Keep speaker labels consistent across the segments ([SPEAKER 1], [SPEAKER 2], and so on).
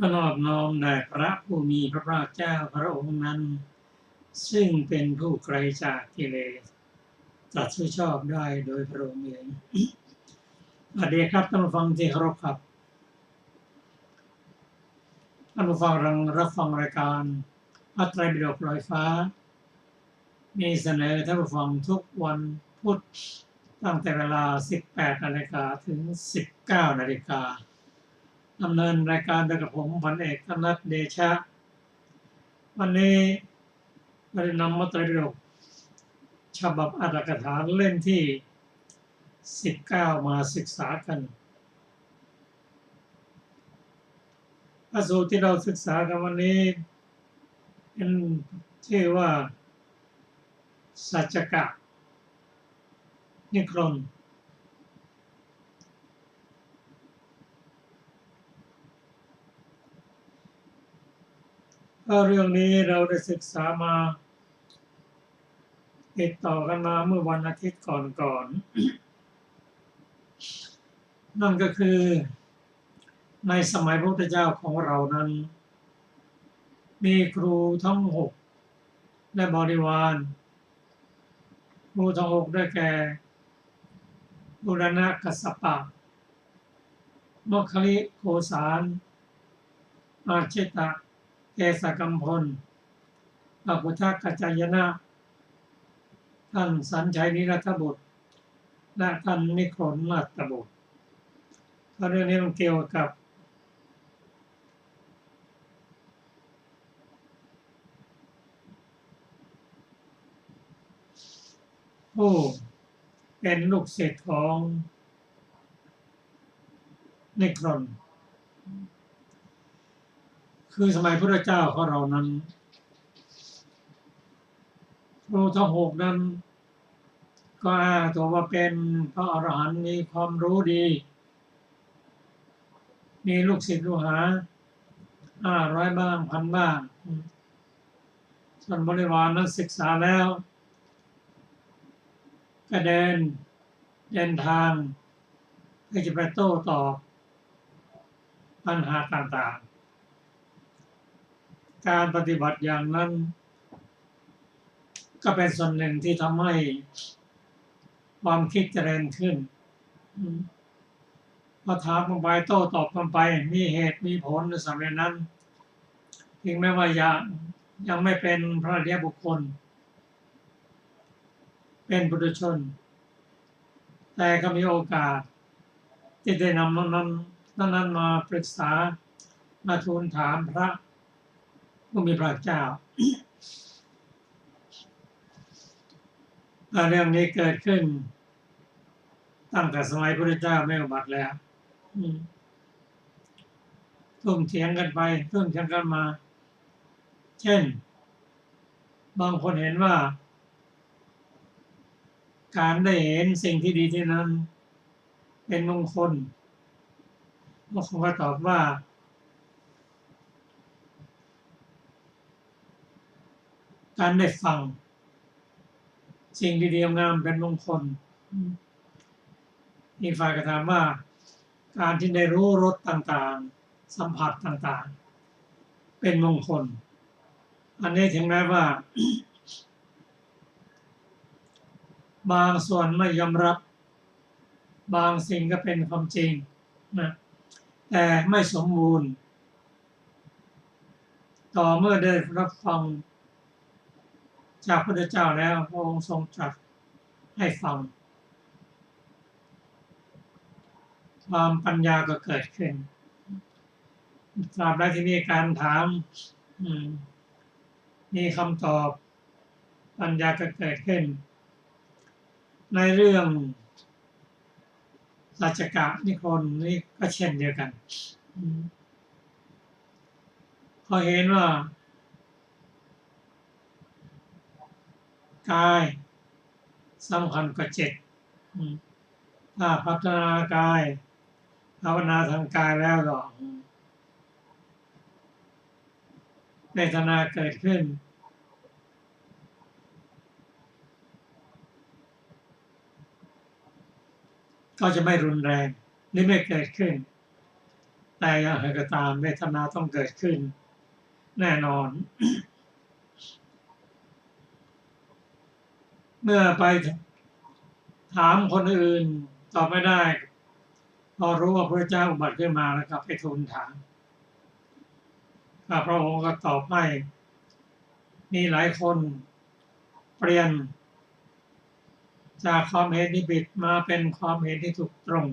[SPEAKER 1] ก็นอบน้อมแด่พระผู้มีพระภาคเจ้าพระองค์นั้นซึ่งเป็นผู้ไกลจากกิเลสตรัสรู้ชอบได้โดยพระองค์เองสวัสดีครับท่านผู้ฟังที่เคารพครับท่านผู้ฟังรับฟังรายการพระไตรปิฎกลอยฟ้ามีเสนอท่านผู้ฟังทุกวันพุธตั้งแต่เวลา 18 นาฬิกาถึง 19 นาฬิกาดำเนินรายการโดยกับผมพันเอกธนัทเดชะวันนี้เราได้นำพระไตรปิฎกฉบับอรรถกถาเล่มที่ 19 มาศึกษากันพระสูตรที่เราศึกษากันวันนี้เป็นชื่อว่าสัจจกะนิครนก็เรื่องนี้เราได้ศึกษามาติดต่อกันมาเมื่อวันอาทิตย์ก่อนนั่นก็คือในสมัยพระพุทธเจ้าของเรานั้นมีครูทั้ง6และบริวารครูทั้ง6ได้แก่บูรณกัสสปะมัคคิริโคสารอาเชตะเกสกัมพลอภุทกัจจายนะท่านสัญชัยนิรัตบุตรและท่านนิครนนัตตบุตรเรื่องนี้มันเกี่ยวกับผู้เป็นลูกศิษย์ของนิครนคือสมัยพระเจ้าของเรานั้นครูทั้ง6นั้นก็อ้างตัวว่าเป็นพระอรหันต์มีความรู้ดีมีลูกศิษย์ลูกหา500 บ้าง1,000 บ้างส่วนบริวารนั้นศึกษาแล้วก็เดินทางเพื่อจะไปโต้ตอบปัญหาต่างๆการปฏิบัติอย่างนั้นก็เป็นส่วนหนึ่งที่ทำให้ความคิดเจริญขึ้นพอถามลงไปโต้ตอบกันไปมีเหตุมีผลในสมัยนั้นถึงแม้ว่ายังไม่เป็นพระอริยบุคคลเป็นปุถุชนแต่ก็มีโอกาสที่ได้นำนั้นมาปรึกษามาทูลถามพระผู้มีพระเจ้าเรื่องนี้เกิดขึ้นตั้งแต่สมัยพระเจ้าไม่อุบัติแล้วทุ่มเถียงกันไปทุ่มเถียงกันมาเช่นบางคนเห็นว่าการได้เห็นสิ่งที่ดีที่นั้นเป็นมงคลบางคนก็ตอบว่าการได้ฟังสิ่งดีๆงามเป็นมงคลอีกฝ่ายก็ถามว่าการที่ได้รู้รสต่างๆสัมผัสต่างๆเป็นมงคลอันนี้ถึงแม้ว่าบางส่วนไม่ยอมรับ บางสิ่งก็เป็นความจริงนะแต่ไม่สมบูรณ์ต่อเมื่อได้รับฟังจากพระพุทธเจ้าแล้วพระองค์ทรงตรัสให้ฟังความปัญญาก็เกิดขึ้นตราบใดที่มีการถามมีคำตอบปัญญาก็เกิดขึ้นในเรื่องสัจจะนิครนนี่ก็เช่นเดียวกันพอเห็นว่ากายสำคัญกว่าจิตถ้าพัฒนากายภาวนาทางกายแล้วก็เวทนาเกิดขึ้นก็จะไม่รุนแรงหรือไม่เกิดขึ้นแต่อย่างไรก็ตามเวทนาต้องเกิดขึ้นแน่นอน เมื่อไปถามคนอื่นตอบไม่ได้พอรู้ว่าพระเจ้าอุบัติขึ้นมาแล้วก็ไปทูลถามพระองค์ก็ตอบให้มีหลายคนเปลี่ยนจากความเห็นที่ผิดมาเป็นความเห็นที่ถูกตรง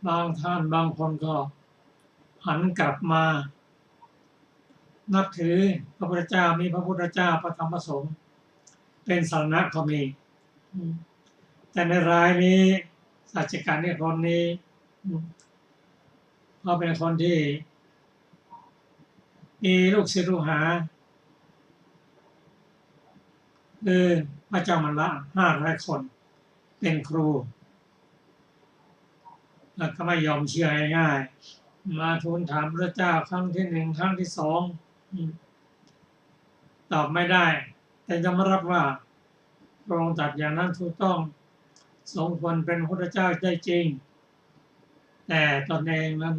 [SPEAKER 1] บางท่านบางคนก็หันกลับมานับถือพระพุทธเจ้ามีพระพุทธเจ้าพระธรรมพระสงฆ์เป็นสรณะก็มีแต่ในรายนี้สัจจการนิครนนี้เขาเป็นคนที่มีลูกศิษย์ลูกหาคือพระเจ้ามัลละ500 คนเป็นครูแล้วก็ไม่ยอมเชื่อง่ายๆมาทูลถามพระเจ้าครั้งที่1ครั้งที่2ตอบไม่ได้แต่ยอมรับว่าพระองค์ตรัสอย่างนั้นถูกต้องสมควรเป็นพระพุทธเจ้าได้จริงแต่ตนเองนั้น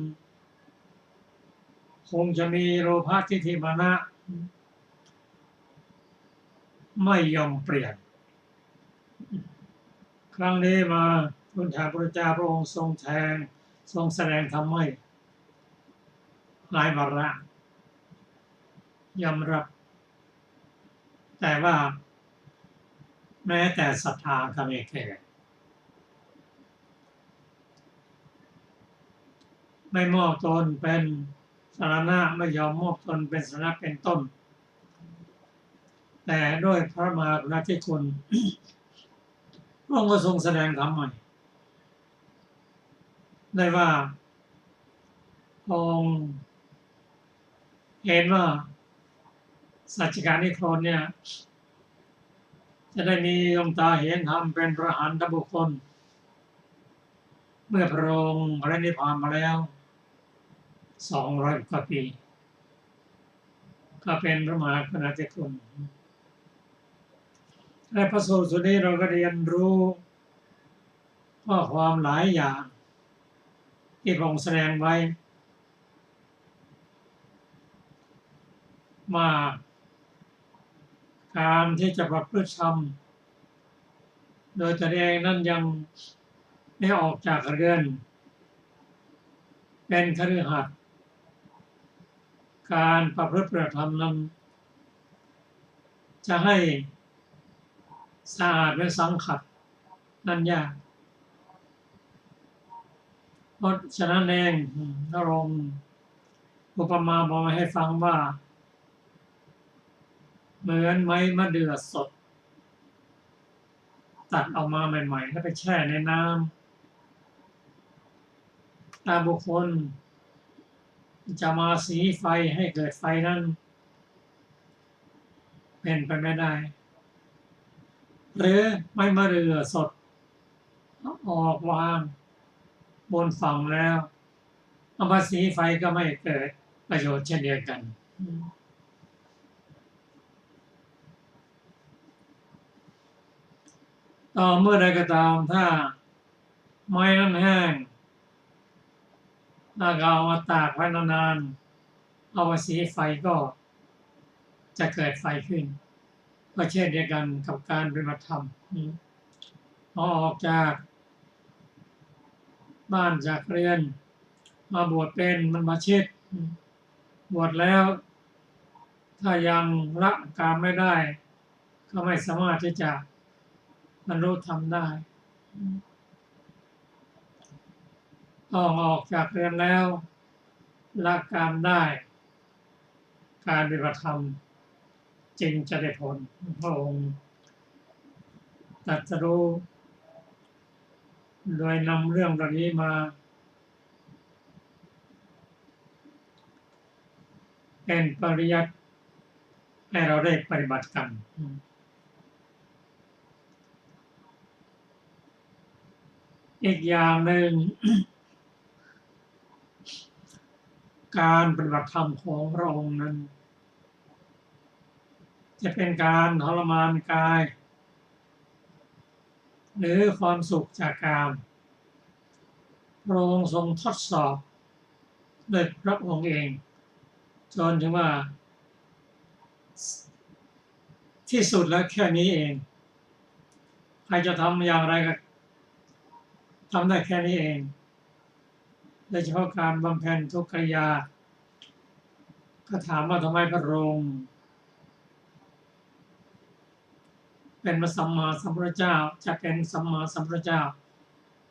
[SPEAKER 1] คงจะมีโลภะทิฏฐิมานะไม่ยอมเปลี่ยนครั้งนี้มาทูลถามพระพุทธเจ้าพระองค์ทรงแสดงธรรมให้หลายวาระยอมรับแต่ว่าแม้แต่ศรัทธาก็ไม่เกิดไม่มอบตนเป็นสรณะไม่ยอมมอบตนเป็นสรณะเป็นต้นแต่ด้วยพระมหากรุณาธิคุณพระองค์ก็ทรงแสดงธรรมใหม่ได้ว่าองค์เห็นว่าสัจจการนิครนเนี่ยจะได้มีดวงตาเห็นธรรมเป็นพระอรหันตบุคคลเมื่อพระองค์พระนิพพานมาแล้ว200 กว่าปีก็เป็นพระมหากรุณาธิคุณในพระสูตรส่วนนี้เราก็เรียนรู้ข้อความหลายอย่างที่พระองค์แสดงไว้ว่าการที่จะประพฤติธรรมโดยตัวเองนั้นยังไม่ออกจากเรือนเป็นคฤหัสถ์การประพฤติปฏิบัติธรรมนั้นจะให้สะอาดและสังขัดนั้นยากเพราะฉะนั้นเองพระองค์อุปมาบอกให้ฟังว่าเหมือนไม้มะเดื่อสดตัดออกมาใหม่ๆแล้วไปแช่ในน้ำตาบุคคลจะมาสีไฟให้เกิดไฟนั้นเป็นไปไม่ได้หรือไม้มะเดื่อสดออกวางบนฝั่งแล้วเอามาสีไฟก็ไม่เกิดประโยชน์เช่นเดียวกันต่อเมื่อใดก็ตามถ้าไม้นั้นแห้งถ้าเราเอามาตากไว้นานๆเอามาสีไฟก็จะเกิดไฟขึ้นก็เช่นเดียวกันกับการปฏิบัติธรรมพ ออกจากบ้านจากเรียนมาบวชเป็นมันมาชิดบวชแล้วถ้ายังละกามไม่ได้ก็ไม่สามารถที่จะบรรลุธรรมได้ต้องออกจากเรียนแล้วละกามได้การปฏิบัติธรรมจึงจะได้ผลพระองค์ตรัสรู้โดยนำเรื่องเหล่านี้มาเป็นปริยัติให้เราได้ปฏิบัติกันอีกอย่างหนึ่ง การปฏิบัติธรรมของพระองค์นั้นจะเป็นการทรมานกายหรือความสุขจากกามพระองค์ทรงทดสอบด้วยพระองค์เองจนถึงว่าที่สุดแล้วแค่นี้เองใครจะทำอย่างไรก็ทำได้แค่นี้เองโดยเฉพาะการบำเพ็ญทุกขกิริยาก็ถามว่าทำไมพระองค์เป็นพระสัมมาสัมพุทธเจ้าจะเป็นสัมมาสัมพุทธเจ้า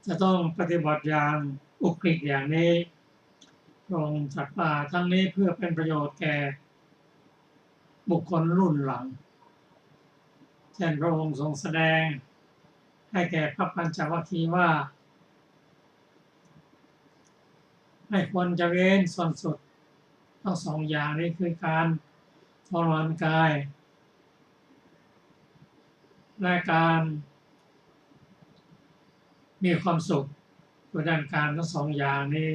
[SPEAKER 1] จะต้องปฏิบัติอย่างอุกฤษอย่างนี้พระองค์ตรัสว่าทั้งนี้เพื่อเป็นประโยชน์แก่บุคคลรุ่นหลังเช่นพระองค์ทรงแสดงให้แก่พระปัญจวัคคีย์ว่าไม่ควรจะเว้นส่วนสุดทั้งสองอย่างนี้คือการทรมานกายและการมีความสุขด้วยด้านการทั้งสองอย่างนี้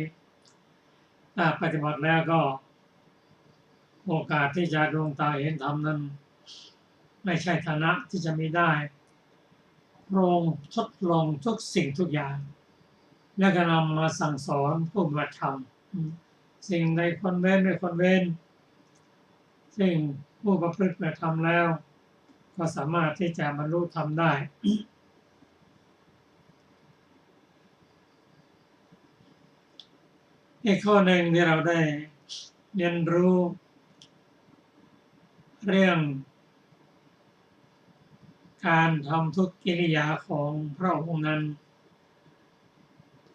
[SPEAKER 1] ถ้าปฏิบัติแล้วก็โอกาสที่จะดวงตาเห็นธรรมนั้นไม่ใช่ฐานะที่จะมีได้พระองค์ทดลองทุกสิ่งทุกอย่างและก็นำมาสั่งสอนผู้ปฏิบัติธรรมสิ่งใดคนเว้นไม่คนเว้นซึ่งผู้ประพฤติปฏิบัติธรรมแล้วก็สามารถที่จะบรรลุธรรมได้อีกข้อหนึ่งที่เราได้เรียนรู้เรื่องการทำทุกกิริยาของพระองค์นั้น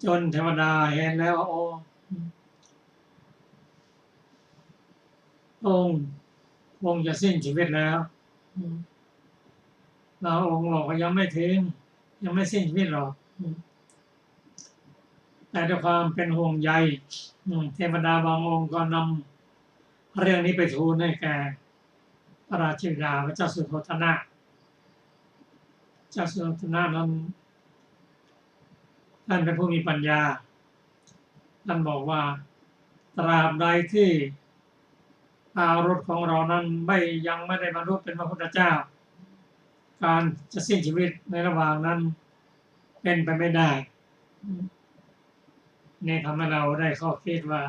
[SPEAKER 1] จนเทวดาเห็นแล้วโอ้องค์จะสิ้นชีวิตแล้วเราองค์บอกว่ายังไม่ถึงยังไม่สิ้นชีวิตหรอกแต่ด้วยความเป็นห่วงใยเทวดาบางองค์ก็นำเรื่องนี้ไปทูลให้แก่พระราชบิดาพระเจ้าสุโธทนะเจ้าสุโธทนะนั้นท่านเป็นผู้มีปัญญาท่านบอกว่าตราบใดที่อารถของเรานั้นยังไม่ได้บรรลุเป็นพระพุทธเจ้าการจะสิ้นชีวิตในระหว่างนั้นเป็นไปไม่ได้นี่ทำให้เราได้ข้อคิดว่า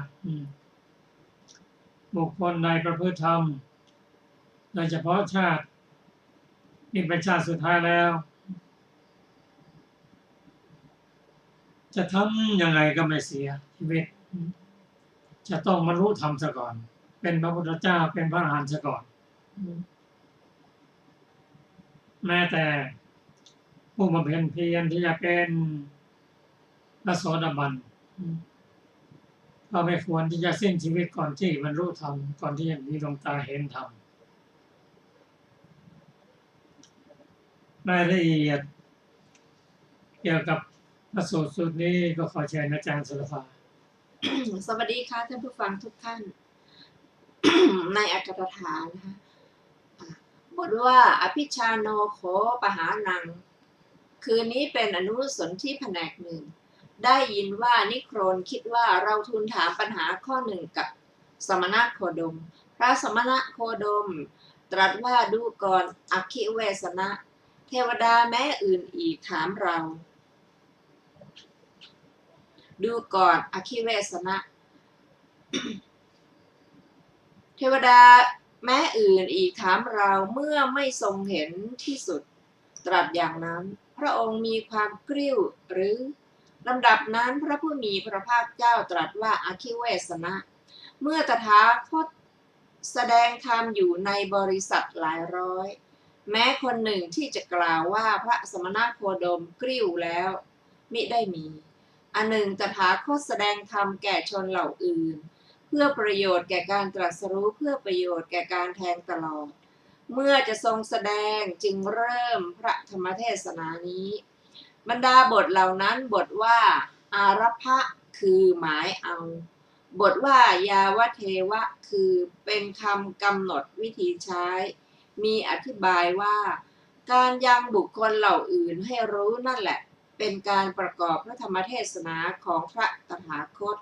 [SPEAKER 1] บุคคลใดประพฤติธรรมโดยเฉพาะชาตินี่เป็นชาติสุดท้ายแล้วจะทำยังไงก็ไม่เสียชีวิตจะต้องบรรลุธรรมซะก่อนเป็นพระพุทธเจ้าเป็นพระอรหันต์ซะก่อนแม้แต่ผู้บำเพ็ญเพียรที่จะเป็นพระโสดาบันก็ไม่ควรที่จะสิ้นชีวิตก่อนที่บรรลุธรรมก่อนที่จะมีดวงตาเห็นธรรมรายละเอียดเกี่ยวกับพระสูตรสูตรนี้ก็ขอเชิญอาจารย์สุรภา
[SPEAKER 2] สวัสดีค่ะท่านผู้ฟังทุกท่าน ในอัตถกถานะคะบทว่าอภิชาโนโขปหานังคืนนี้เป็นอนุสนธิแผนกหนึ่งได้ยินว่านิโครนคิดว่าเราทูลถามปัญหาข้อหนึ่งกับสมณะโคดมพระสมณะโคดมตรัสว่าดูก่อนอคิเวสนะเทวดาแม้อื่นอีกถามเราดูก่อนอคิเวสนะ เทวดาแม้อื่นอีกถามเราเมื่อไม่ทรงเห็นที่สุดตรัสอย่างนั้นพ พระองค์มีความกริ้วหรือลำดับนั้นพระผู้มีพระภาคเจ้าตรัสว่าอาคิเวสนะเมื่อตถาคตแสดงธรรมอยู่ในบริษัทหลายร้อยแม้คนหนึ่งที่จะกล่าวว่าพระสมณโคดมกริ้วแล้วมิได้มีอันหนึ่งตถาคตแสดงธรรมแก่ชนเหล่าอื่นเพื่อประโยชน์แก่การตรัสรู้เพื่อประโยชน์แก่การแทงตลอดเมื่อจะทรงแสดงจึงเริ่มพระธรรมเทศนานี้บรรดาบทเหล่านั้นบทว่าอารัพะคือหมายเอาบทว่ายาวเทวะคือเป็นคำกำหนดวิธีใช้มีอธิบายว่าการยังบุคคลเหล่าอื่นให้รู้นั่นแหละเป็นการประกอบพระธรรมเทศนาของพระตถาคต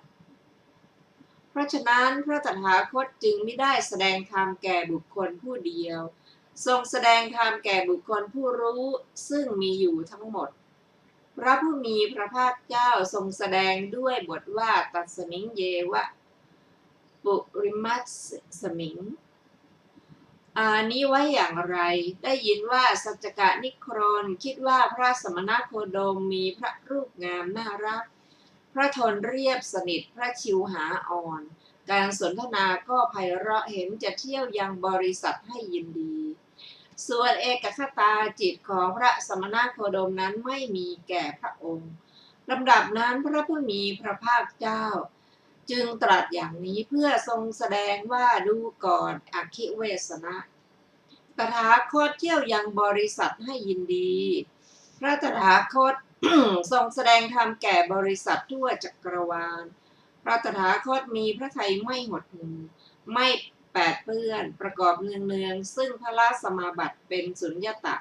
[SPEAKER 2] เพราะฉะนั้นพระตถาคตจึงไม่ได้แสดงธรรมแก่บุคคลผู้เดียวทรงแสดงธรรมแก่บุคคลผู้รู้ซึ่งมีอยู่ทั้งหมดพระผู้มีพระภาคเจ้าทรงแสดงด้วยบทว่าตัสมิงเยวะปุริมัสสมิงนี้ไว้อย่างไรได้ยินว่าสัจจกนิโครนคิดว่าพระสมณโคดมมีพระรูปงามน่ารักพระทนเรียบสนิทพระชิวหาอ่อนการสนทนาก็ไพเราะเห็นจะเที่ยวยังบริษัทให้ยินดีส่วนเอกคตาจิตของพระสมณโคดมนั้นไม่มีแก่พระองค์ลำดับนั้นพระผู้มีพระภาคเจ้าจึงตรัสอย่างนี้เพื่อทรงแสดงว่าดูก่อนอคิเวสนะตถาคตเที่ยวยังบริษัทให้ยินดีพระตถาคต ทรงแสดงธรรมแก่บริษัททั่วจักรวาลพระตถาคตมีพระทัยไม่หดหู่ไม่แปดเปื้อนประกอบเนืองๆซึ่งพระสมาบัติเป็นสุญญตะ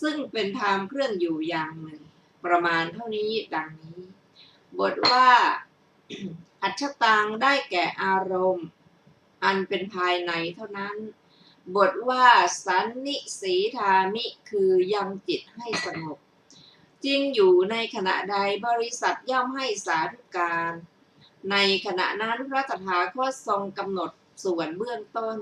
[SPEAKER 2] ซึ่งเป็นธรรมเครื่องอยู่อย่างหนึ่งประมาณเท่านี้ดังนี้บทว่า อัจฉตังได้แก่อารมณ์อันเป็นภายในเท่านั้นบทว่าสันนิสีธามิคือยังจิตให้สงบจริงอยู่ในขณะใดบริษัทย่อมให้สาธุการในขณะนั้นพระตถาคตทรงกำหนดส่วนเบื้องต้น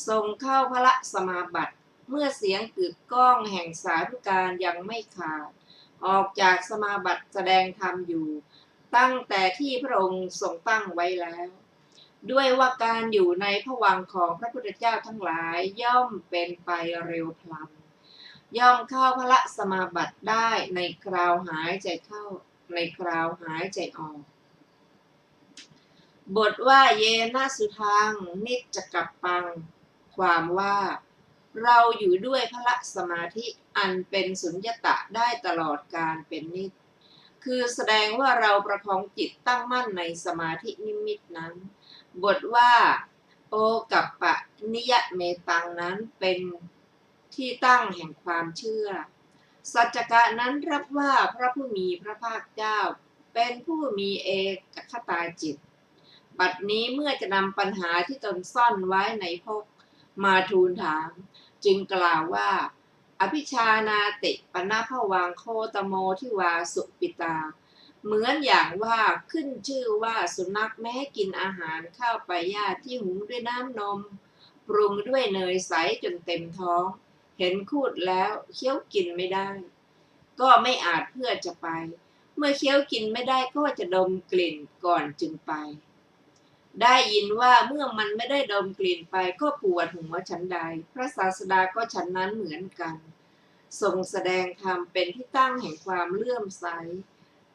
[SPEAKER 2] ทรงเข้าพระสมาบัติเมื่อเสียงกึกก้องแห่งสาธุการยังไม่ขาดออกจากสมาบัติแสดงธรรมอยู่ตั้งแต่ที่พระองค์ทรงตั้งไว้แล้วด้วยว่าการอยู่ในภวังค์ของพระพุทธเจ้าทั้งหลายย่อมเป็นไปเร็วพลันย่อมเข้าพระสมาบัติได้ในคราวหายใจเข้าในคราวหายใจออกบทว่าเยนะสุทังนิจจกัปปังความว่าเราอยู่ด้วยพระสมาธิอันเป็นสุญญตะได้ตลอดกาลเป็นนิจคือแสดงว่าเราประคองจิตตั้งมั่นในสมาธินิมิตนั้นบทว่าโอกัปปะนิยเมตังนั้นเป็นที่ตั้งแห่งความเชื่อสัจจกะนั้นรับว่าพระผู้มีพระภาคเจ้าเป็นผู้มีเอกคตาจิตบัดนี้เมื่อจะนำปัญหาที่ตนซ่อนไว้ในภพมาทูลถามจึงกล่าวว่าอภิชานาติปนะภวังโคตโมทิวาสุปิตาเหมือนอย่างว่าขึ้นชื่อว่าสุนัขแม้กินอาหารข้าวปลายาที่หุงด้วยน้ำนมปรุงด้วยเนยใสจนเต็มท้องเห็นคูดแล้วเคี้ยวกินไม่ได้ก็ไม่อาจเพื่อจะไปเมื่อเคี้ยวกินไม่ได้ก็จะดมกลิ่นก่อนจึงไปได้ยินว่าเมื่อมันไม่ได้ดมกลิ่นไปก็ปวดหัวฉันใดพระศาสดาก็ฉันนั้นเหมือนกันทรงแสดงธรรมเป็นที่ตั้งแห่งความเลื่อมใส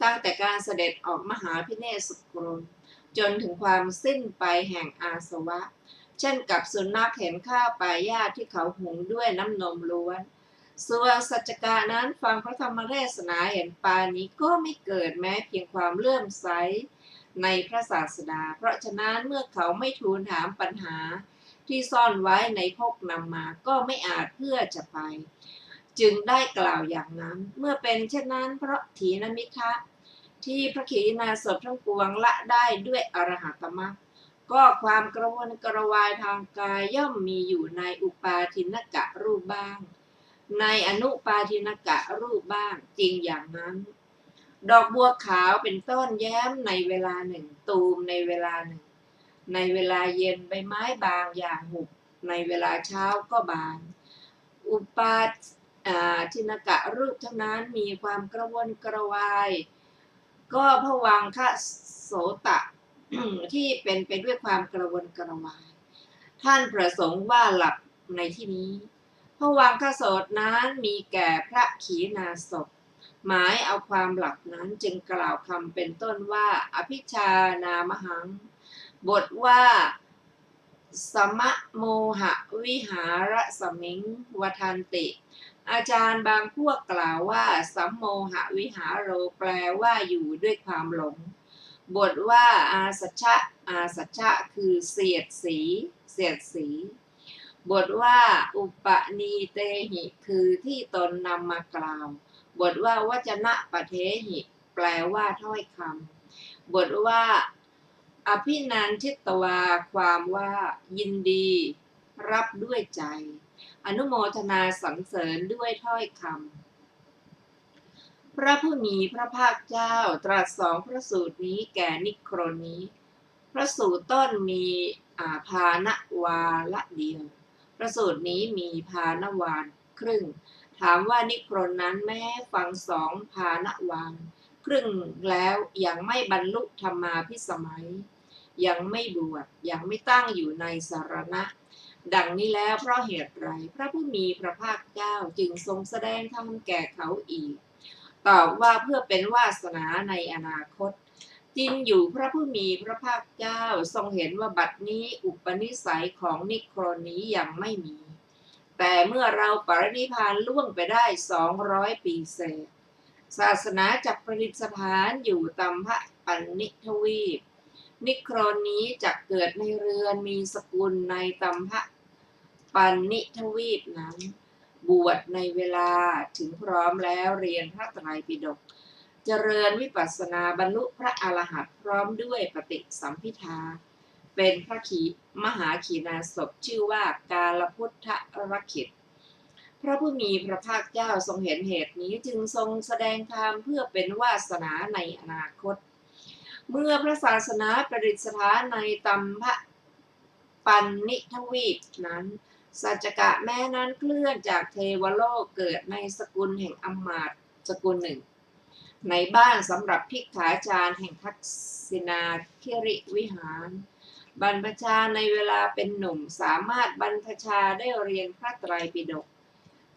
[SPEAKER 2] ตั้งแต่การเสด็จออกมหาพิเนศกรมจนถึงความสิ้นไปแห่งอาสวะเช่นกับสุนัขเห็นข้าวปลายาที่เขาหุงด้วยน้ำนมล้วนส่วนสัจจกะนั้นฟังพระธรรมเทศนาเห็นปานนี้ก็ไม่เกิดแม้เพียงความเลื่อมใสในพระศาสดาเพราะฉะนั้นเมื่อเขาไม่ทูลถามปัญหาที่ซ่อนไว้ในภพนำมาก็ไม่อาจเพื่อจะไปจึงได้กล่าวอย่างนั้นเมื่อเป็นเช่นนั้นเพราะถีนมิทะที่พระขีณาสพทั้งปวงละได้ด้วยอรหัตมรรคก็ความกระวนกระวายทางกายย่อมมีอยู่ในอุปาทินกะรูปบ้างในอนุปาทินกะรูปบ้างจริงอย่างนั้นดอกบัวขาวเป็นต้นแย้มในเวลาหนึ่งตูมในเวลาหนึ่งในเวลาเย็นใบไม้บางอย่างหุบในเวลาเช้าก็บานอุปา ทินกะรูปทั้งนั้นมีความกระวนกระวาย ก็ภวังคโสตะ ที่เป็นไปด้วยความกระวนกระวาย ท่านประสงค์ว่าหลับในที่นี้ภวังคโสตนั้นมีแก่พระขีณาสพหมายเอาความหลับนั้นจึงกล่าวคำเป็นต้นว่าอภิชานามหัง บทว่าสมะโมหะวิหารสมิงวทันติ อาจารย์บางพวกกล่าวว่าสัมโมหะวิหารโรแปลว่าอยู่ด้วยความหลง บทว่าอาสัชชะคือเสียดสี บทว่าอุปนีเตหิคือที่ตนนำมากล่าว บทว่าวจนะปะเทหิแปลว่าถ้อยคำ บทว่าอภินันทิตวาความว่ายินดีรับด้วยใจ อนุโมทนาสรรเสริญด้วยถ้อยคำ พระผู้มีพระภาคเจ้าตรัสสองพระสูตรนี้แก่นิครนนี้ พระสูตรต้นมีพานวาละเดียว พระสูตรนี้มีพานวานครึ่ง ถามว่านิครนนั้นแม้ฟังสองพานวานครึ่งแล้วยังไม่บรรลุธรรมาภิสมัย ยังไม่บวชยังไม่ตั้งอยู่ในสารณะ ดังนี้แล้วเพราะเหตุไรพระผู้มีพระภาคเจ้าจึงทรงแสดงธรรมแก่เขาอีก ตอบว่าเพื่อเป็นวาสนาในอนาคตจริงอยู่พระผู้มีพระภาคเจ้าทรงเห็นว่าบัดนี้อุปนิสัยของนิครนนี้ยังไม่มี แต่เมื่อเราปรินิพพานล่วงไปได้200 ปีเศษศาสนาจักประดิษฐานอยู่ตามพระปันนิทวีป นิครนนี้จักเกิดในเรือนมีสกุลในตัมภปันนิทวีปนั้น บวชในเวลาถึงพร้อมแล้วเรียนพระไตรปิฎกเจริญวิปัสสนาบรรลุพระอรหันต์พร้อมด้วยปฏิสัมภิทาเป็นพระมหาขีณาสพชื่อว่ากาลพุทธรคิต พระผู้มีพระภาคเจ้าทรงเห็นเหตุนี้จึงทรงแสดงธรรมเพื่อเป็นวาสนาในอนาคต เมื่อพระศาสนาประดิษฐานในตัมภปันนิทวีปนั้นสัจจกะแม้นั้นเคลื่อนจากเทวโลกเกิดในสกุลแห่งอมาตย์สกุลหนึ่ง ในบ้านสำหรับภิกขาจารย์แห่งทักษิณาคิริวิหาร บรรพชาในเวลาเป็นหนุ่มสามารถบรรพชาได้เรียนพระไตรปิฎก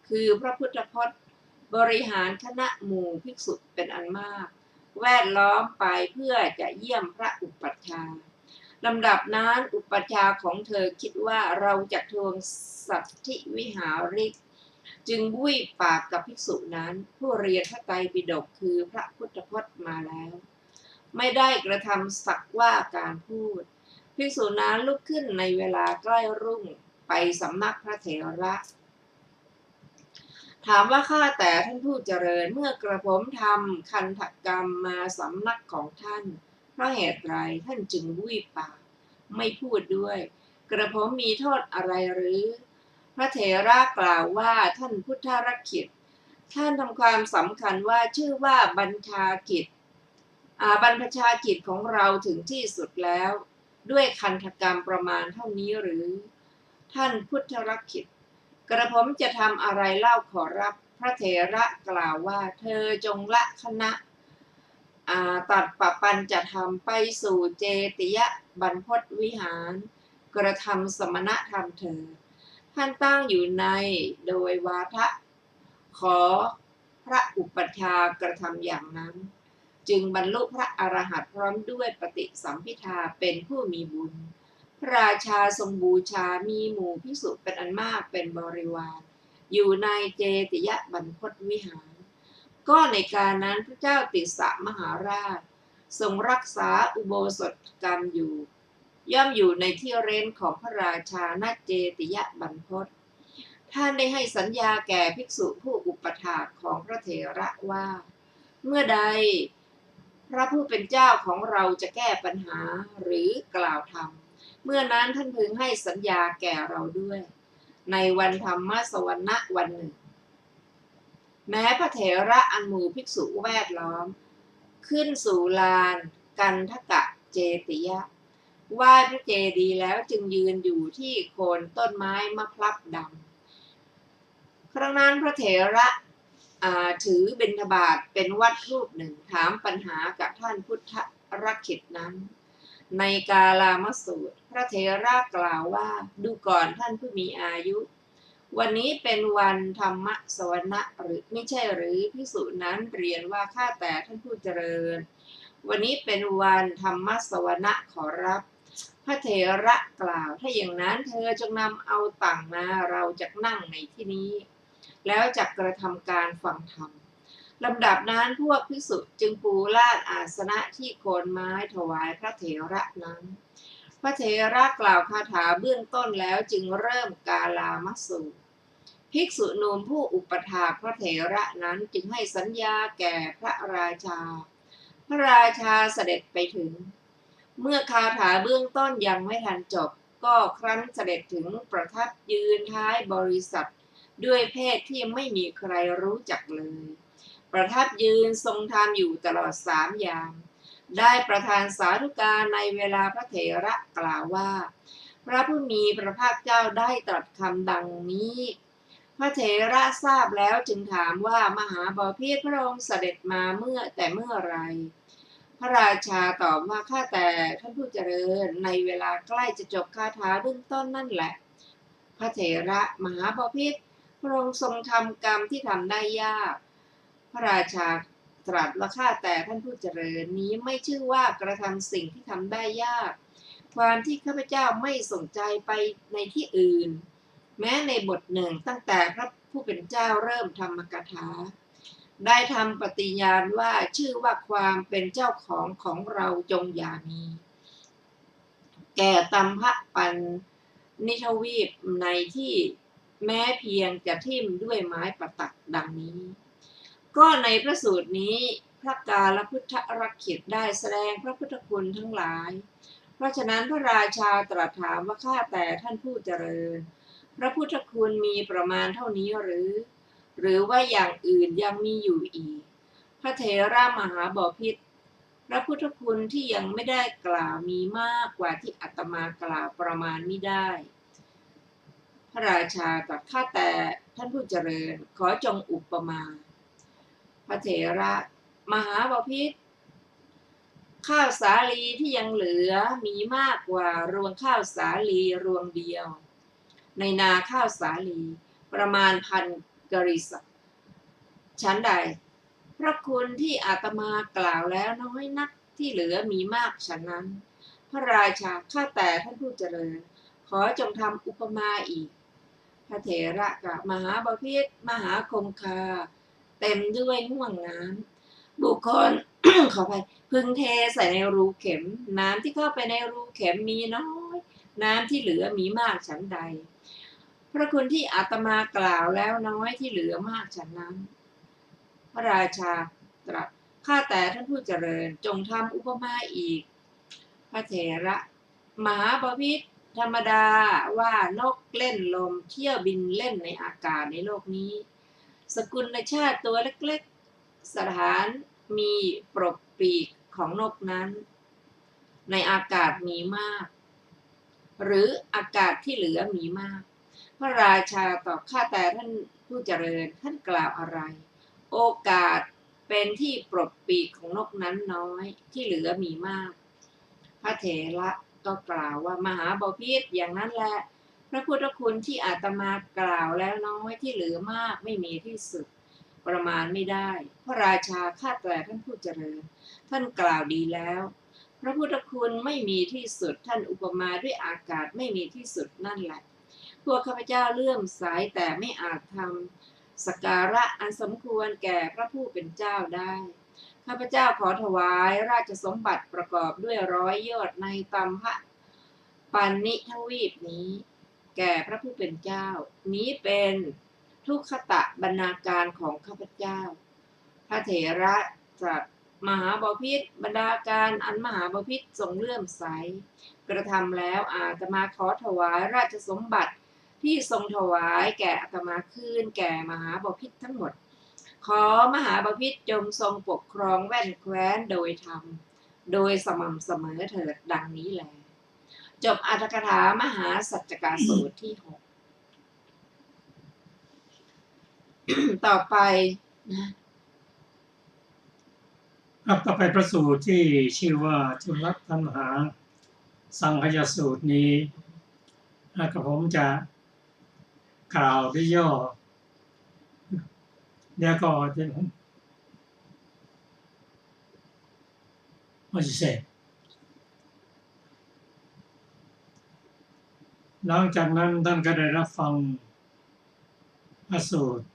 [SPEAKER 2] คือพระพุทธพจน์บริหารคณะหมู่ภิกษุเป็นอันมากแวดล้อมไปเพื่อจะเยี่ยมพระอุปัชฌาย์ลำดับนั้นอุปัชฌาย์ของเธอคิดว่าเราจะทวงสัตถิวิหาริกจึงบุ้ยปากกับภิกษุนั้นผู้เรียนพระไตรปิฎกคือพระพุทธพจน์มาแล้วไม่ได้กระทำสักว่าการพูดภิกษุนั้นลุกขึ้นในเวลาใกล้รุ่งไปสำนักพระเถระถามว่าข้าแต่ท่านผู้เจริญเมื่อกระผมทำคันธกรรมมาสำนักของท่านเพราะเหตุไรท่านจึงบุ้ยปากไม่พูดด้วยกระผมมีโทษอะไรหรือพระเถระกล่าวว่าท่านพุทธรคิตท่านทำความสำคัญว่าชื่อว่าบรรพชากิจของเราถึงที่สุดแล้วด้วยคันธกรรมประมาณเท่านี้หรือท่านพุทธรคิตกระผมจะทำอะไรเล่าขอรับพระเถระกล่าวว่าเธอจงละคณะตัดปะปัญจะทำไปสู่เจติยบรรพตวิหารกระทำสมณธรรมเธอท่านตั้งอยู่ในโดยวาทะขอพระอุปัชฌาย์กระทำอย่างนั้นจึงบรรลุพระอรหันต์พร้อมด้วยปฏิสัมภิทาเป็นผู้มีบุญพระราชาทรงบูชามีหมู่ภิกษุเป็นอันมากเป็นบริวารอยู่ในเจติยบรรพตวิหารก็ในการนั้นพระเจ้าติสสะมหาราชทรงรักษาอุโบสถกรรมอยู่ย่อมอยู่ในที่เร้นของพระราชาณเจติยบรรพตท่านได้ให้สัญญาแก่ภิกษุผู้อุปถากของพระเถระว่าเมื่อใดพระผู้เป็นเจ้าของเราจะแก้ปัญหาหรือกล่าวธรรมเมื่อนั้นท่านพึงให้สัญญาแก่เราด้วยในวันธรรมสวรรณะวันหนึ่งแม้พระเถระอันหมู่ภิกษุแวดล้อมขึ้นสู่ลานกันทกะเจติยะไหว้พระเจดีย์แล้วจึงยืนอยู่ที่โคนต้นไม้มะพร้าวด ครั้งนั้นพระเถระถือบิณฑบาตเป็นวัดรูปหนึ่งถามปัญหากับท่านพุทธรักขิตนั้น ในกาลามสูตรพระเถระกล่าวว่าดูก่อนท่านผู้มีอายุวันนี้เป็นวันธรรมสวนะหรือไม่ใช่หรือภิกษุนั้นเรียนว่าข้าแต่ท่านผู้เจริญวันนี้เป็นวันธรรมสวนะขอรับพระเถระกล่าวถ้าอย่างนั้นเธอจงนำเอาต่างมาเราจะนั่งในที่นี้แล้วจะกระทำการฟังธรรมลำดับนั้นพวกภิกษุจึงปูลาดอาสนะที่โคนไม้ถวายพระเถระนั้นพระเถระกล่าวคาถาเบื้องต้นแล้วจึงเริ่มกาลามสูตรภิกษุหนุ่มผู้อุปถากพระเถระนั้นจึงให้สัญญาแก่พระราชาพระราชาเสด็จไปถึงเมื่อคาถาเบื้องต้นยังไม่ทันจบก็ครั้นเสด็จถึงประทับยืนท้ายบริษัทด้วยเพศที่ไม่มีใครรู้จักเลยประทับยืนทรงธรรมอยู่ตลอด3 ยามได้ประทานสาธุการในเวลาพระเถระกล่าวว่าพระผู้มีพระภาคเจ้าได้ตรัสคำดังนี้พระเถระทราบแล้วจึงถามว่ามหาบพิตรพระองค์เสด็จมาเมื่อไรพระราชาตอบว่าข้าแต่ท่านผู้เจริญในเวลาใกล้จะจบคาถาเบื้องต้นนั่นแหละพระเถระมหาบพิตรพระองค์ทรงทำกรรมที่ทำได้ยากพระราชาตรัสว่าข้าแต่ท่านผู้เจริญนี้ไม่ชื่อว่ากระทำสิ่งที่ทำได้ยากความที่ข้าพเจ้าไม่สนใจไปในที่อื่นแม้ในบทหนึ่งตั้งแต่พระผู้เป็นเจ้าเริ่มธรรมกถาได้ทำปฏิญาณว่าชื่อว่าความเป็นเจ้าของเราจงอย่ามีแก่ตัมภปันนิทวีปในที่แม้เพียงจะทิ่มด้วยไม้ประตักดังนี้ก็ในพระสูตรนี้พระกาลพุทธรักขิตได้แสดงพระพุทธคุณทั้งหลายเพราะฉะนั้นพระราชาตรัสถามว่าข้าแต่ท่านผู้เจริญพระพุทธคุณมีประมาณเท่านี้หรือว่าอย่างอื่นยังมีอยู่อีกพระเถระมหาบพิตรพระพุทธคุณที่ยังไม่ได้กล่าวมีมากกว่าที่อาตมากล่าวประมาณไม่ได้พระราชาตรัสข้าแต่ท่านผู้เจริญขอจงอุปมาพระเถระมหาบพิตรข้าวสาลีที่ยังเหลือมีมากกว่ารวงข้าวสาลีรวงเดียวในนาข้าวสาลีประมาณ1,000 กฤษชั้นใดพระคุณที่อาตมากล่าวแล้วน้อยนักที่เหลือมีมากฉะนั้นพระราชาข้าแต่ท่านผู้เจริญขอจงทำอุปมาอีกพระเถระกับมหาบพิตรมหาคงคาเต็มด้วยห่วงน้ำบุคคล ขอไปพึงเทใส่ในรูเข็มน้ำที่เข้าไปในรูเข็มมีน้อยน้ำที่เหลือมีมากฉันใดพระคุณที่อาตมากล่าวแล้วน้อยที่เหลือมากฉันนั้นพระราชาตรัสข้าแต่ท่านผู้เจริญจงทำอุปมาอีกพระเถระมหาบพิตรธรรมดาว่านกเล่นลมเที่ยวบินเล่นในอากาศในโลกนี้สกุลชาติตัวเล็กๆสถานมีปรบปีกของนกนั้นในอากาศมีมากหรืออากาศที่เหลือมีมากพระราชาตอบข้าแต่ท่านผู้เจริญท่านกล่าวอะไรโอกาสเป็นที่ปรบปีกของนกนั้นน้อยที่เหลือมีมากพระเถระก็กล่าวว่ามหาบพิตรอย่างนั้นแหละพระพุทธคุณที่อาตมากล่าวแล้วน้อยที่เหลือมากไม่มีที่สุดประมาณไม่ได้พระราชาข้าแต่ท่านผู้เจริญท่านกล่าวดีแล้วพระพุทธคุณไม่มีที่สุดท่านอุปมาด้วยอากาศไม่มีที่สุดนั่นแหละพวกข้าพเจ้าเลื่อมใสแต่ไม่อาจทำสักการะอันสมควรแก่พระผู้เป็นเจ้าได้ข้าพเจ้าขอถวายราชสมบัติประกอบด้วย100 โยชน์ในตัมภปันนิทวีปนี้แก่พระผู้เป็นเจ้านี้เป็นทุกขตะบรรณาการของข้าพเจ้าพระเถระตรัสมหาบพิตรบรรดาการอันมหาบพิตรทรงเลื่อมใสกระทำแล้วอาตมาขอถวายราชสมบัติที่ทรงถวายแก่อาตมาคืนแก่มหาบพิตรทั้งหมดขอมหาบพิตรจงทรงปกครองแว่นแคว้นโดยธรรมโดยสม่ำเสมอเถิดดังนี้แลจบอรรถกถามหาสัจจกสูตรที่ 6 ต่อไปนะครับ
[SPEAKER 1] ต่อไปประสูตรที่ชื่อว่าจุลตัณหาสังคยสูตรนี้กระผมจะกล่าวด้วยย่อเดี๋ยวก็จะว่าจะเสร็จหลังจากนั้นท่านก็ได้รับฟังพระสูตร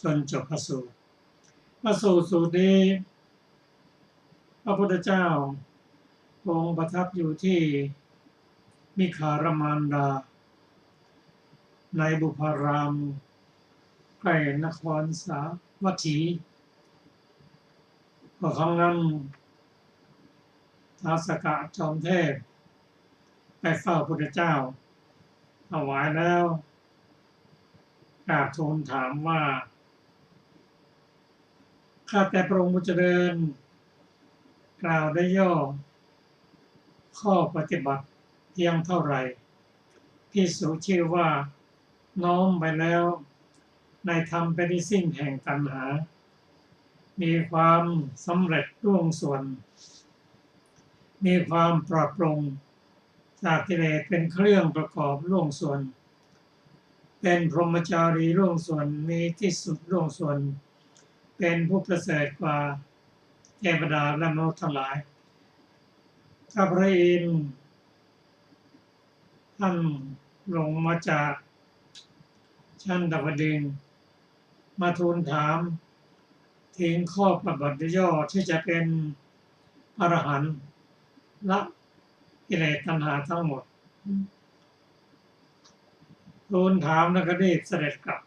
[SPEAKER 1] จนจบพระสูตรสูตรนี้พระพุทธเจ้าทรงประทับอยู่ที่มิคารมานดาในบุพารามใกล้นครสาวัตถีพอครั้งนั้นท้าวสกะจอมเทพไปเฝ้าพระพุทธเจ้าถวายแล้วกราบทูลถามว่าข้าแต่พระองค์ผู้เจริญกล่าวได้ย่อข้อปฏิบัติเพียงเท่าไหร่ภิกษุชื่อว่าน้อมไปแล้วในธรรมเป็นที่สิ้นแห่งตัณหามีความสำเร็จร่วงส่วนมีความปลอดโปร่งจากกิเลสเป็นเครื่องประกอบร่วงส่วนเป็นพรหมจารีร่วงส่วนมีที่สุดร่วงส่วนเป็นผู้ประเสริฐกว่าเทวดาและมนุษย์ทั้งหลายข้าพระอินทร์ท่านลงมาจากชั้นดาวดึงส์มาทูลถามถึงข้อปฏิบัติย่อที่จะเป็นอรหันต์ละกิเลสตัณหาทั้งหมดทูลถามแล้วก็รีบเสด็จกลับ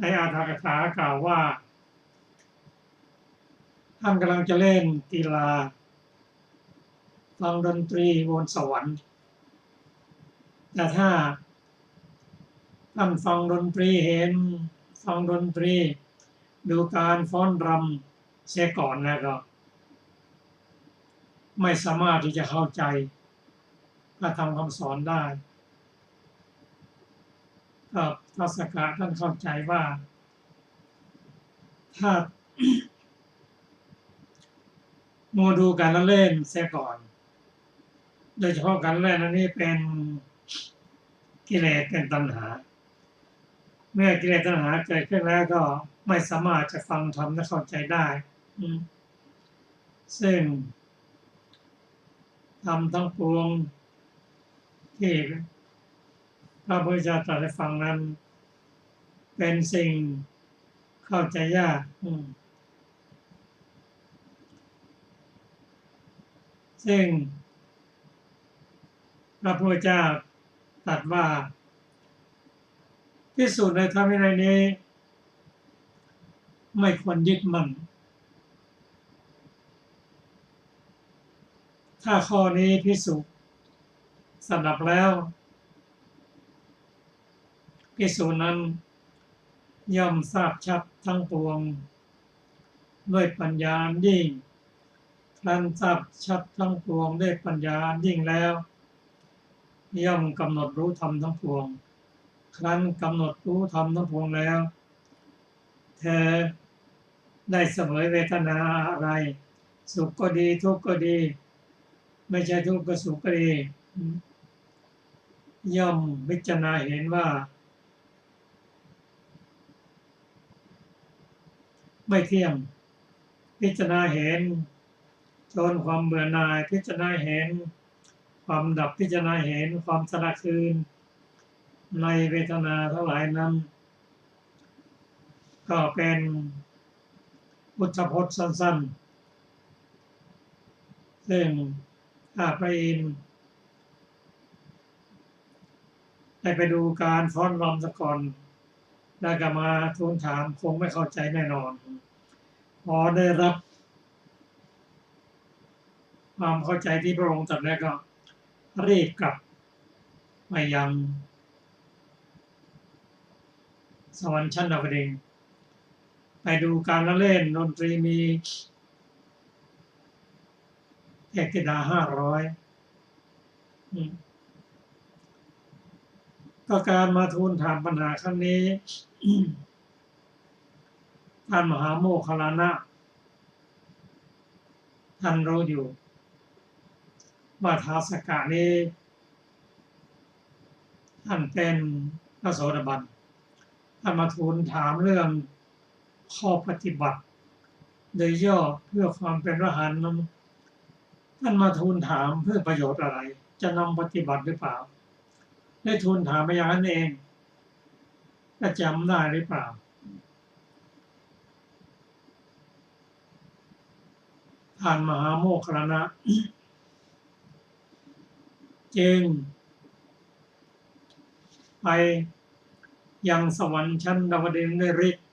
[SPEAKER 1] ในอาถรกถากล่าวว่าท่านกำลังจะเล่นกีฬาฟังดนตรีบนสวรรค์แต่ถ้าท่านฟังดนตรีเห็นฟังดนตรีดูการฟ้อนรำเสียก่อนแล้วก็ไม่สามารถที่จะเข้าใจพระธรรมคำสอนได้ก็ท้าวสกะท่านเข้าใจว่าถ้ามัวดูการละเล่นเสียก่อนโดยเฉพาะการเล่นอันนี้เป็นกิเลสเป็นตัณหาเมื่อกิเลสตัณหาเกิดขึ้นแล้วก็ไม่สามารถจะฟังธรรมและเข้าใจได้ซึ่งธรรมทั้งปวงที่พระพุทธเจ้าตรัสให้ฟังนั้นเป็นสิ่งเข้าใจยากซึ่งพระพุทธเจ้าตรัสว่าภิกษุในธรรมวินัยนี้ไม่ควรยึดมั่นถ้าข้อนี้ภิกษุสดับแล้วภิกษุนั้นย่อมทราบชัดทั้งปวงด้วยปัญญายิ่งครั้นทราบชัดทั้งปวงด้วยปัญญายิ่งแล้วย่อมกำหนดรู้ธรรมทั้งปวงครั้นกำหนดรู้ธรรมทั้งปวงแล้วเธอได้เสวยเวทนาอะไรสุขก็ดีทุกข์ก็ดีไม่ใช่ทุกข์ก็สุขก็ดีย่อมพิจารณาเห็นว่าไม่เที่ยงพิจารณาเห็นจนความเบื่อหน่ายพิจารณาเห็นความดับพิจารณาเห็นความสละคืนในเวทนาทั้งหลายนั้นก็เป็นพุทธพจน์สั้นๆซึ่งถ้าพระอินทร์ได้ไปดูการฟ้อนรำซะก่อนแล้วก็มาทูลถามคงไม่เข้าใจแน่นอนพอได้รับความเข้าใจที่พระองค์ตรัสแล้วก็รีบกลับไปยังสวรรค์ชั้นดาวดึงส์ไปดูการละเล่นดนตรีมีเทพธิดา500 ก็การมาทูลถามปัญหาครั้งนี้ ท่านมหาโมคคัลลานะท่านรู้อยู่ว่าท้าวสักกะนี้ท่านเป็นพระโสดาบันท่านมาทูลถามเรื่องข้อปฏิบัติโดยย่อเพื่อความเป็นอรหันต์นั้นท่านมาทูลถามเพื่อประโยชน์อะไรจะนำปฏิบัติหรือเปล่าได้ทูลถามไปอย่างนั้นเองจะจำได้หรือเปล่าท่านมหาโมคคัลลานะจึงไปยังสวรรค์ชั้นดาวดึงส์ด้วยฤทธิ์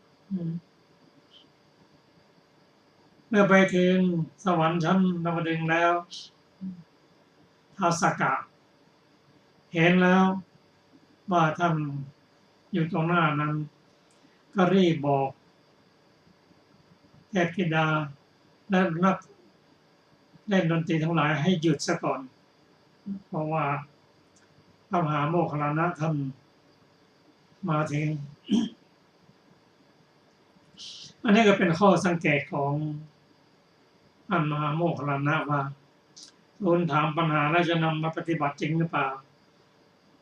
[SPEAKER 1] เมื่อไปถึงสวรรค์ชั้นดาวดึงส์แล้วท้าวสักกะเห็นแล้วว่าท่านอยู่ตรงหน้านั้นก็รีบบอกเทพธิดาและนักเล่นดนตรีทั้งหลายให้หยุดซะก่อนเพราะว่าพระมหาโมคคัลลานะท่านมาถึง อันนี้ก็เป็นข้อสังเกตของท่านมหาโมคคัลลานะว่าทูลถามปัญหาแล้วจะนำมาปฏิบัติจริงหรือเปล่า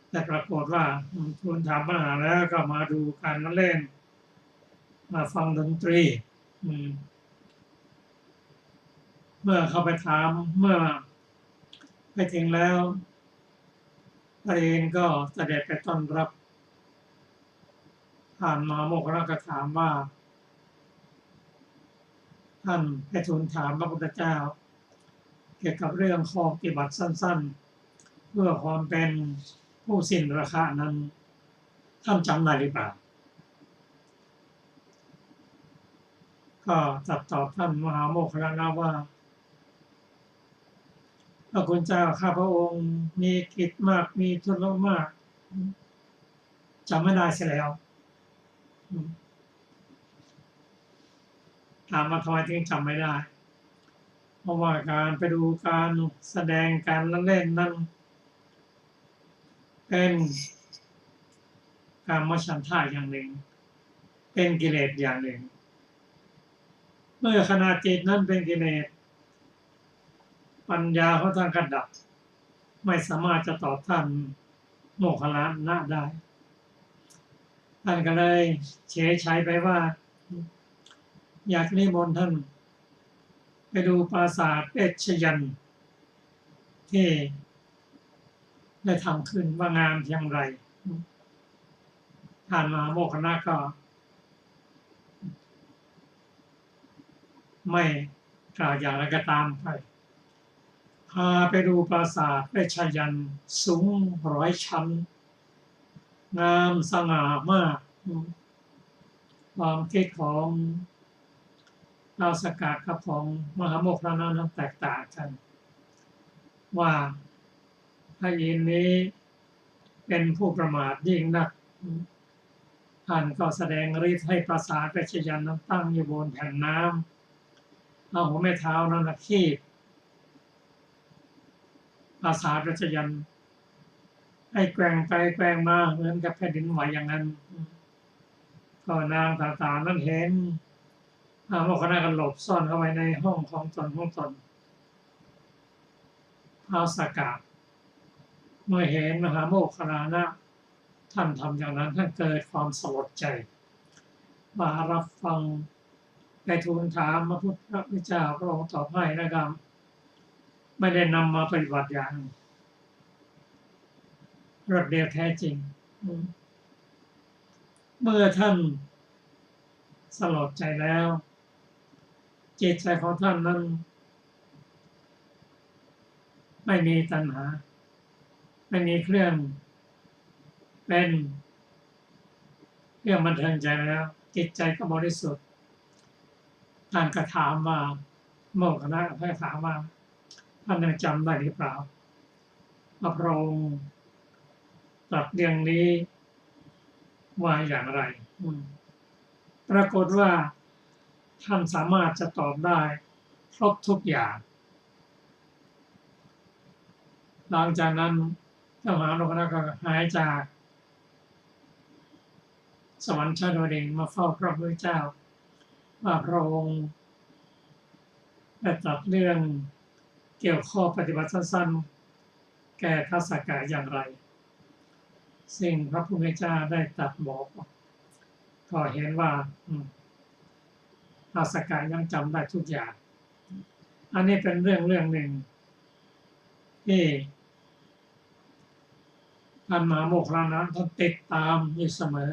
[SPEAKER 1] แต่ปรากฏว่าทูลถามปัญหาแล้วก็มาดูการเล่นมาฟังดนตรีเมื่อเข้าไปถามเมื่อไปถึงแล้วพระเองก็เสด็จไปต้อนรับท่านมหาโมคคัลลานะก็ถามว่าท่านไปทูลถามพระพุทธเจ้าเกี่ยวกับเรื่องข้อปฏิบัติสั้นๆเพื่อความเป็นผู้สิ้นราคะนั้นท่านจำได้หรือเปล่าก็ตรัสตอบท่านมหาโมคคัลลานะว่าพระคุณเจ้าข้าพระองค์มีกิจมากมีธุระมากจำไม่ได้เสียแล้วถามมาทำไมถึงจำไม่ได้เพราะว่าการไปดูการแสดงการเล่นนั้นเป็นการมฉันทะอย่างหนึ่งเป็นกิเลสอย่างหนึ่งเมื่อขณะจิตนั้นเป็นกิเลสปัญญาเขาท่านกระดับไม่สามารถจะตอบท่านโมคคัลลานะได้ท่านก็เลยเฉยชัยไปว่าอยากนิมนต์ท่านไปดูปราสาทเอชยันที่ได้ทำขึ้นว่างามเพียงไรท่านมหาโมคคัลลานะก็ไม่กล่าวอย่างไรก็ตามพาไปดูปราสาทเอชยันสูง100 ชั้นงามสง่ามากความคิดของท้าวสักกะกับของมหาโมคคัลลานะนั้นแตกต่างกันว่าพระอินทร์นี้เป็นผู้ประมาทยิ่งนักท่านก็แสดงฤทธิ์ให้ปราสาทเอชยันนั้นตั้งอยู่บนแผ่นน้ำเอาหัวแม่เท้านั้นคีบปราสาทเอชยันให้แกว่งไปแกว่งมาเหมือนกับแผ่นดินไหวอย่างนั้นก็นางต่างๆนั้นเห็นมหาโมคคัลลานะก็หลบซ่อนเข้าไปในห้องของตนท้าวสักกะเมื่อเห็นมหาโมคคัลลานะท่านทำอย่างนั้นท่านเกิดความสลดใจมารับฟังไปทูลถามพระพุทธเจ้าพระองค์ตอบให้นะครับไม่ได้นำมาปฏิบัติอย่างรวดเร็วแท้จริงเมื่อท่านสลดใจแล้วจิตใจของท่านนั้นไม่มีตัณหาไม่มีเครื่องเป็นเครื่องบันเทิงใจแล้วจิตใจก็บริสุทธิ์ท่านก็ถามว่าโมคคัลลานะให้ถามว่าท่านยังจำได้หรือเปล่าว่าพระองค์ตรัสเรื่องนี้ว่าอย่างไรปรากฏว่าท่านสามารถจะตอบได้ครบทุกอย่างหลังจากนั้นเจ้ามหาโมคคัลลานะก็หายจาก สวรรค์ชั้นดาวดึงส์มาเฝ้าพระพุทธเจ้าว่าพระองค์ได้ตรัสเรื่องเกี่ยวข้อปฏิบัติสั้นๆแก่ท้าวสักกะอย่างไรซึ่งพระพุทธเจ้าได้ตรัสบอกก็เห็นว่าท้าวสักกะยังจำได้ทุกอย่างอันนี้เป็นเรื่องหนึ่งที่ท่านมหาโมคคัลลานะท่านติดตามอยู่เสมอ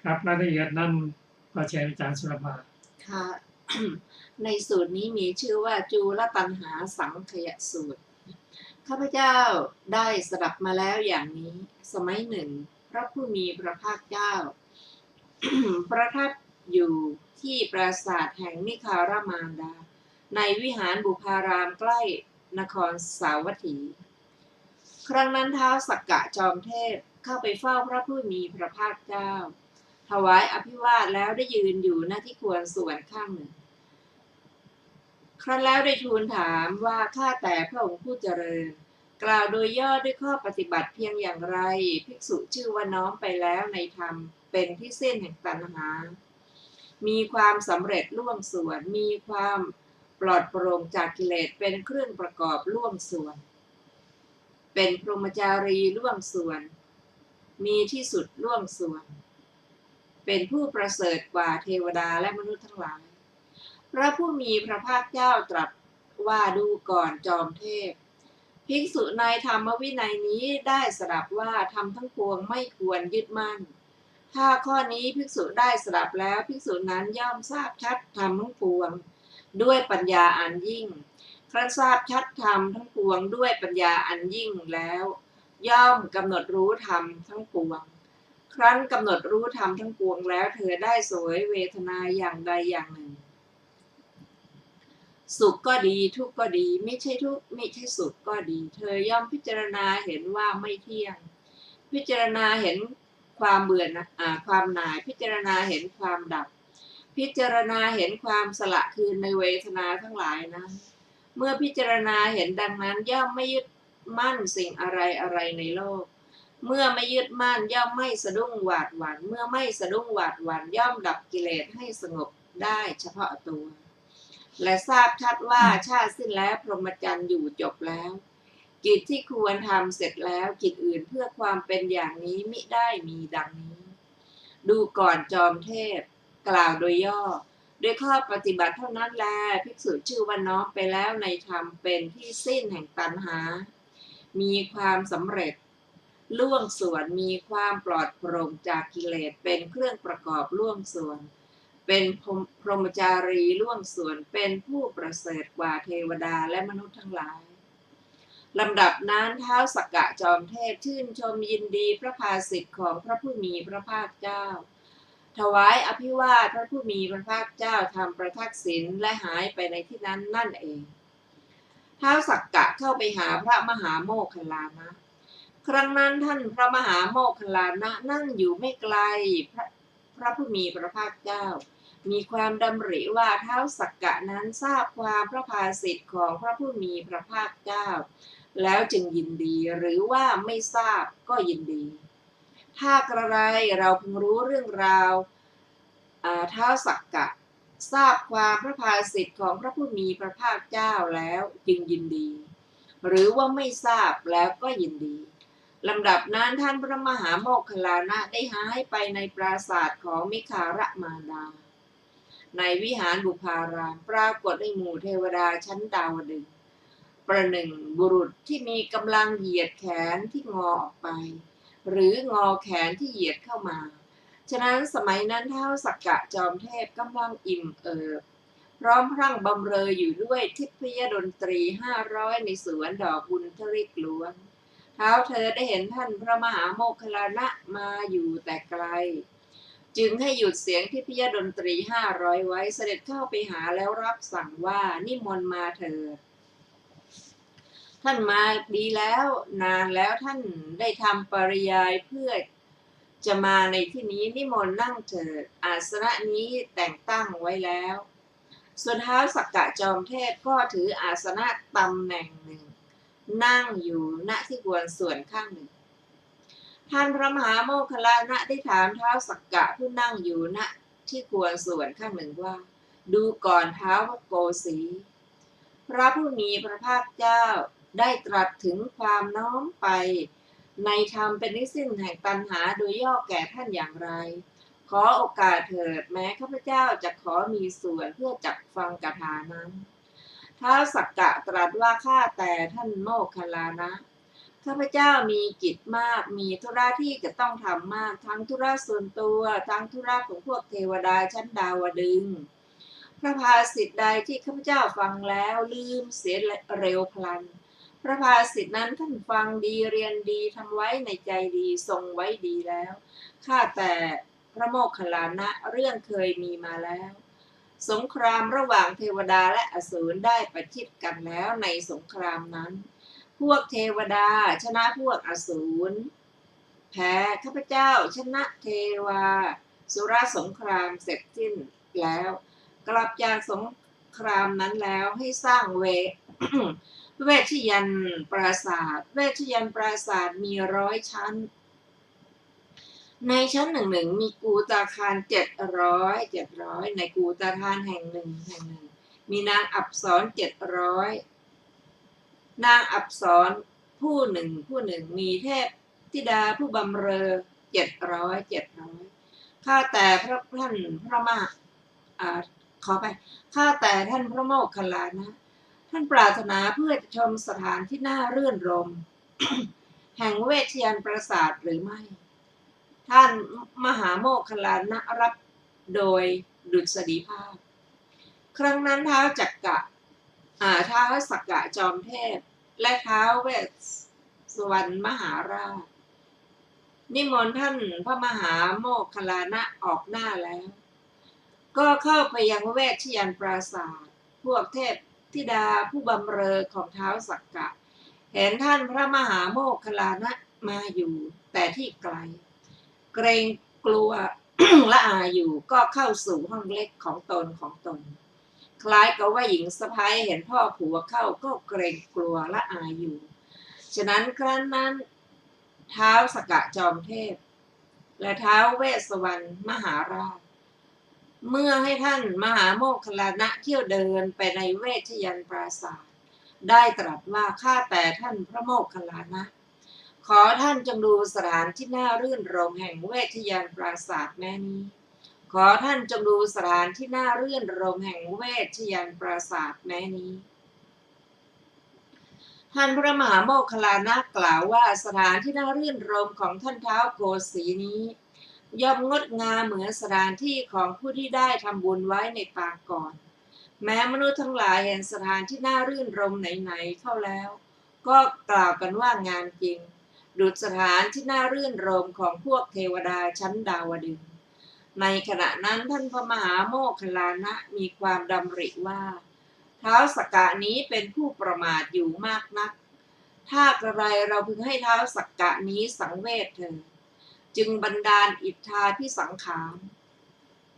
[SPEAKER 1] ครับรายละเอียดนั้นก็เชิญอาจารย์สุรภา
[SPEAKER 2] ค่ะ ในสูตรนี้มีชื่อว่าจูลตัณหาสังขยสูตรข้าพเจ้าได้สดับมาแล้วอย่างนี้สมัยหนึ่งพระผู้มีพระภาคเจ้า ประทับอยู่ที่ปราสาทแห่งนิคารมารดาในวิหารบุพารามใกล้นครสาวัตถีครั้งนั้นท้าวสักกะจอมเทพเข้าไปเฝ้าพระผู้มีพระภาคเจ้าถวายอภิวาทแล้วได้ยืนอยู่หน้าที่ควรส่วนข้างหนึ่งครั้นแล้วได้ทูลถามว่าข้าแต่พระองค์ผู้เจริญกล่าวโดยย่อด้วยข้อปฏิบัติเพียงอย่างไรภิกษุชื่อว่าน้อมไปแล้วในธรรมเป็นที่สิ้นแห่งตัณหามีความสำเร็จล่วงส่วนมีความปลอดโปร่งจากกิเลสเป็นเครื่องประกอบล่วงส่วนเป็นพรหมจารีล่วงส่วนมีที่สุดล่วงส่วนเป็นผู้ประเสริฐกว่าเทวดาและมนุษย์ทั้งหลายพระผู้มีพระภาคเจ้าตรัสว่าดูก่อนจอมเทพภิกษุในธรรมวินัยนี้ได้สดับว่าธรรมทั้งปวงไม่ควรยึดมั่นถ้าข้อนี้ภิกษุได้สดับแล้วภิกษุนั้นย่อมทราบชัดธรรมทั้งปวงด้วยปัญญาอันยิ่งครั้นทราบชัดธรรมทั้งปวงด้วยปัญญาอันยิ่งแล้วย่อมกำหนดรู้ธรรมทั้งปวงครั้นกำหนดรู้ธรรมทั้งปวงแล้วเธอได้เสวยเวทนาอย่างใดอย่างหนึ่งสุขก็ดีทุกข์ก็ดีไม่ใช่ทุกข์ไม่ใช่สุขก็ดีเธอย่อมพิจารณาเห็นว่าไม่เที่ยงพิจารณาเห็นความเบื่อความหน่ายพิจารณาเห็นความดับพิจารณาเห็นความสละคืนในเวทนาทั้งหลายนั้นเมื่อพิจารณาเห็นดังนั้นย่อมไม่ยึดมั่นสิ่งอะไรในโลกเมื่อไม่ยึดมั่นย่อมไม่สะดุ้งหวาดหวั่นเมื่อไม่สะดุ้งหวาดหวั่นย่อมดับกิเลสให้สงบได้เฉพาะตัวและทราบชัดว่าชาติสิ้นแล้วพรหมจรรย์อยู่จบแล้วกิจที่ควรทำเสร็จแล้วกิจอื่นเพื่อความเป็นอย่างนี้มิได้มีดังนี้ดูก่อนจอมเทพกล่าวโดยย่อด้วยข้อปฏิบัติเท่านั้นแลภิกษุชื่อว่าน้อมไปแล้วในธรรมเป็นที่สิ้นแห่งตัณหามีความสำเร็จล่วงส่วนมีความปลอดโปร่งจากกิเลสเป็นเครื่องประกอบล่วงส่วนเป็นพรหมจารีล่วงส่วนเป็นผู้ประเสริฐกว่าเทวดาและมนุษย์ทั้งหลายลำดับนั้นท้าวสักกะจอมเทพชื่นชมยินดีพระภาสิทธิ์ของพระผู้มีพระภาคเจ้าถวายอภิวาทพระผู้มีพระภาคเจ้าทำประทักษิณและหายไปในที่นั้นนั่นเองท้าวสักกะเข้าไปหาพระมหาโมคคัลลานะครั้งนั้นท่านพระมหาโมคคัลลานะนั่งอยู่ไม่ไกลพระผู้มีพระภาคเจ้ามีความดำริว่าท้าวสักกะนั้นทราบความพระภาสิทธิ์ของพระผู้มีพระภาคเจ้าแล้วจึงยินดีหรือว่าไม่ทราบก็ยินดีถ้ากระไรเราเพิ่งรู้เรื่องราวท้าวสักกะทราบความพระภาสิทธิ์ของพระผู้มีพระภาคเจ้าแล้วจึงยินดีหรือว่าไม่ทราบแล้วก็ยินดีลำดับนั้นท่านพระมหาโมคคัลลานะได้หายไปในปราสาทของมิคารมารดาในวิหารบุพารามปรากฏในหมู่เทวดาชั้นดาวดึงส์ประหนึ่งบุรุษที่มีกำลังเหยียดแขนที่งอออกไปหรืองอแขนที่เหยียดเข้ามาฉะนั้นสมัยนั้นท้าวสักกะจอมเทพกำลังอิ่มเอิบพร้อมพรั่งบำเรออยู่ด้วยทิพยดนตรี500ในสวนดอกบุญทริกล้วนท้าวเธอได้เห็นท่านพระมหาโมคคัลลานะมาอยู่แต่ไกลจึงให้หยุดเสียงทิพยดนตรี500ไว้เสด็จเข้าไปหาแล้วรับสั่งว่านิมนต์มาเถิดท่านมาดีแล้วนานแล้วท่านได้ทำปริยายเพื่อจะมาในที่นี้นิมนต์นั่งเถิดอาสนะนี้แต่งตั้งไว้แล้วส่วนท้าวสักกะจอมเทพก็ถืออาสนะตำแหน่งหนึ่งนั่งอยู่ณที่ควรส่วนข้างหนึ่งท ท่านพระมหาโมคคัลลานะได้ถามท้าวสักกะผู้นั่งอยู่ณที่ควรส่วนข้างหนึ่งว่าดูก่อนท้าวโกสีพระผู้มีพระภาคเจ้าได้ตรัสถึงความน้อมไปในธรรมเป็นที่สิ้นแห่งตัณหาโดยย่อแก่ท่านอย่างไรขอโอกาสเถิดแม้ข้าพเจ้าจะขอมีส่วนเพื่อจักฟังคาถานั้นท้าวสักกะตรัสว่าข้าแต่ท่านโมคคัลลานะข้าพเจ้ามีกิจมากมีธุระที่จะต้องทำมากทั้งธุระส่วนตัวทั้งธุระของพวกเทวดาชั้นดาวดึงส์พระภาสิทธิ์ใดที่ข้าพเจ้าฟังแล้วลืมเสียเร็วพลันพระภาสิทธินั้นท่านฟังดีเรียนดีทำไว้ในใจดีทรงไว้ดีแล้วข้าแต่พระโมคคัลลานะเรื่องเคยมีมาแล้วสงครามระหว่างเทวดาและอสูรได้ประชิดกันแล้วในสงครามนั้นพวกเทวดาชนะพวกอสูรแพ้ข้าพเจ้าชนะเทวาสุรสงครามเสร็จสิ้นแล้วกลับจากสงครามนั้นแล้วให้สร้างเวชยันต์ปราสาทเวชยันต์ปราสาทมี100 ชั้นในชั้นหนึ่งมีกูตาคาร700ในกูตาคารแห่งหนึ่งมีนางอัปสร700นางอัปสรผู้หนึ่งมีเทพธิดาผู้บำเรอ700ข้าแต่ท่านพระมหาขอไปข้าแต่ท่านพระโมคคัลลานะท่านปรารถนาเพื่อจะชมสถานที่น่ารื่นรม แห่งเวชยันต์ปราสาทหรือไม่ท่านมหาโมคคัลลานะรับโดยดุษฎีภาพครั้งนั้นท้าวสักกะจอมเทพและท้าวเวสสวรรณมหาราชนิมนต์ท่านพระมหาโมคคัลลานะออกหน้าแล้วก็เข้าไปยังเวชยันต์ปราสาทพวกเทพธิดาผู้บำเรอของท้าวสักกะเห็นท่านพระมหาโมคคัลลานะมาอยู่แต่ที่ไกลเกรงกลัว ละอาอยู่ก็เข้าสู่ห้องเล็กของตนคล้ายกับว่าหญิงสะใภ้เห็นพ่อผัวเข้าก็เกรงกลัวละอาอยู่ฉะนั้นครั้งนั้นท้าวสักกะจอมเทพและท้าวเวสสวรรณมหาราชเมื่อให้ท่านมหาโมคคัลลานะเที่ยวเดินไปในเวชยันต์ปราสาทได้ตรัสว่าข้าแต่ท่านพระโมคคัลลานะขอท่านจงดูสถานที่น่ารื่นรมแห่งเวชยันต์ปราสาทแม้นี้ขอท่านจงดูสถานที่น่ารื่นรมแห่งเวชยันต์ปราสาทแม้นี้ท่านพระมหาโมคคัลลานะกล่าวว่าสถานที่น่ารื่นรมของท่านท้าวโกสีนี้ย่อมงดงามเหมือนสถานที่ของผู้ที่ได้ทำบุญไว้ในปางก่อนแม้มนุษย์ทั้งหลายเห็นสถานที่น่ารื่นรมไหนๆเข้าแล้วก็กล่าวกันว่างามจริงดุจสถานที่น่ารื่นรมของพวกเทวดาชั้นดาวดึงส์ในขณะนั้นท่านพระมหาโมคคัลลานะมีความดำริว่าท้าวสักกะนี้เป็นผู้ประมาทอยู่มากนักถ้ากระไรเราพึงให้ท้าวสักกะนี้สังเวชเถิดจึงบันดาลอิทธาภิสังขาร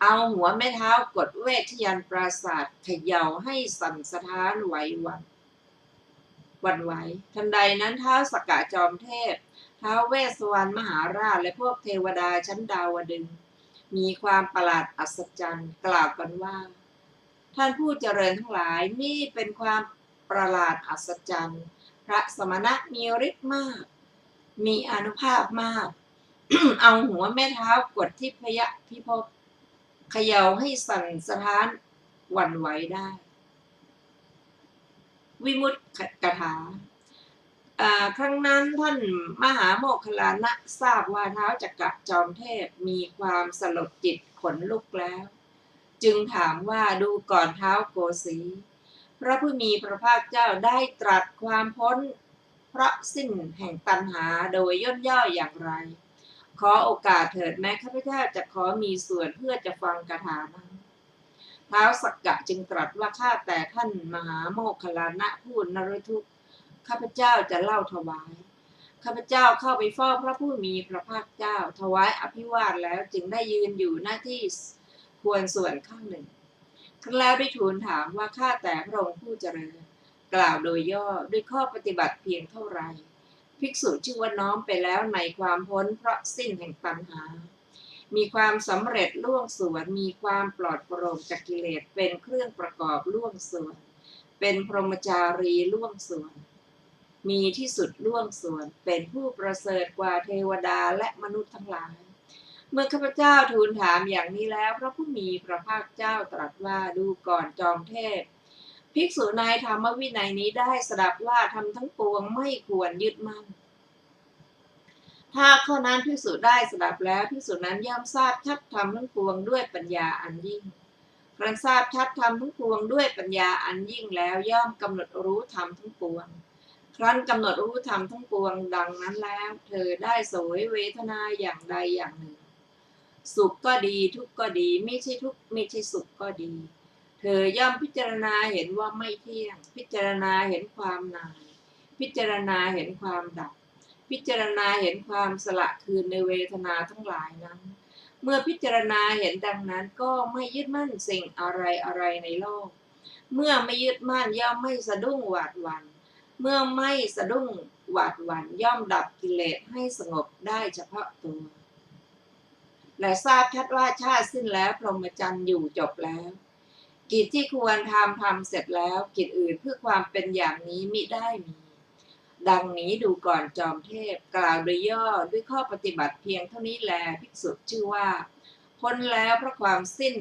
[SPEAKER 2] เอาหัวแม่เท้ากดเวชยันต์ปราสาทเขย่าให้สั่นสะท้านไหวหวั่นไหวทันใดนั้นท้าวสักกะจอมเทพท้าวเวสสวรรณมหาราชและพวกเทวดาชั้นดาวดึงส์มีความประหลาดอัศจรรย์กล่าวกันว่าท่านผู้เจริญทั้งหลายนี่เป็นความประหลาดอัศจรรย์พระสมณะมีฤทธิ์มากมีอานุภาพมาก เอาหัวแม่เท้ากดที่พิภพเขย่าให้สั่นสะท้านหวั่นไหวได้วิมุตติกถาครั้งนั้นท่านมหาโมคคัลลานะทราบว่าท้าวจักรจอมเทพมีความสลดจิตขนลุกแล้วจึงถามว่าดูก่อนท้าวโกสีพระผู้มีพระภาคเจ้าได้ตรัสความพ้นเพราะสิ้นแห่งตัณหาโดยย่นย่ออย่างไรขอโอกาสเถิดแม้ข้าพเจ้าจะขอมีส่วนเพื่อจะฟังคาถานั้นท้าวสักกะจึงตรัสว่าข้าแต่ท่านมหาโมคคัลลานะผู้นรทุกข์ข้าพเจ้าจะเล่าถวายข้าพเจ้าเข้าไปเฝ้าพระผู้มีพระภาคเจ้าถวายอภิวาทแล้วจึงได้ยืนอยู่หน้าที่ควรส่วนข้างหนึ่งครั้นแล้วได้ทูลถามว่าข้าแต่พระองค์ผู้เจริญกล่าวโดยย่อด้วยข้อปฏิบัติเพียงเท่าไร ภิกษุชื่อว่าน้อมไปแล้วในความพ้นเพราะสิ้นแห่งตัณหามีความสำเร็จล่วงส่วนมีความปลอดโปร่งจากกิเลสเป็นเครื่องประกอบล่วงส่วนเป็นพรหมจารีล่วงส่วนมีที่สุดล่วงส่วนเป็นผู้ประเสริฐกว่าเทวดาและมนุษย์ทั้งหลายเมื่อข้าพเจ้าทูลถามอย่างนี้แล้วพระผู้มีพระภาคเจ้าตรัสว่าดูก่อนจอมเทพภิกษุในธรรมวินัยนี้ได้สดับว่าทำทั้งปวงไม่ควรยึดมั่นถ้าข้อนั้นภิกษุได้สดับแล้วภิกษุนั้นย่อมทราบชัดธรรมทั้งปวงด้วยปัญญาอันยิ่งครั้นทราบชัดธรรมทั้งปวงด้วยปัญญาอันยิ่งแล้วย่อมกำหนดรู้ธรรมทั้งปวงครั้นกำหนดรู้ธรรมทั้งปวงดังนั้นแล้วเธอได้เสวยเวทนาอย่างใดอย่างหนึ่งสุขก็ดีทุกข์ก็ดีไม่ใช่ทุกข์ไม่ใช่สุขก็ดีเธอย่อมพิจารณาเห็นว่าไม่เที่ยงพิจารณาเห็นความหน่ายพิจารณาเห็นความดับพิจารณาเห็นความสละคืนในเวทนาทั้งหลายนั้นเมื่อพิจารณาเห็นดังนั้นก็ไม่ยึดมั่นสิ่งอะไรอะไรในโลกเมื่อไม่ยึดมั่นย่อมไม่สะดุ้งหวาดหวั่นเมื่อไม่สะดุ้งหวาดหวั่นย่อมดับกิเลสให้สงบได้เฉพาะตัวและทราบชัดว่าชาติสิ้นแล้วพรหมจรรย์อยู่จบแล้วกิจที่ควรทำเสร็จแล้วกิจอื่นเพื่อความเป็นอย่างนี้มิได้มีดังนี้ดูก่อนจอมเทพกล่าวโดยย่อด้วยข้อปฏิบัติเพียงเท่านี้แลภิกษุชื่อว่าพ้นแล้วเพราะความสิ้น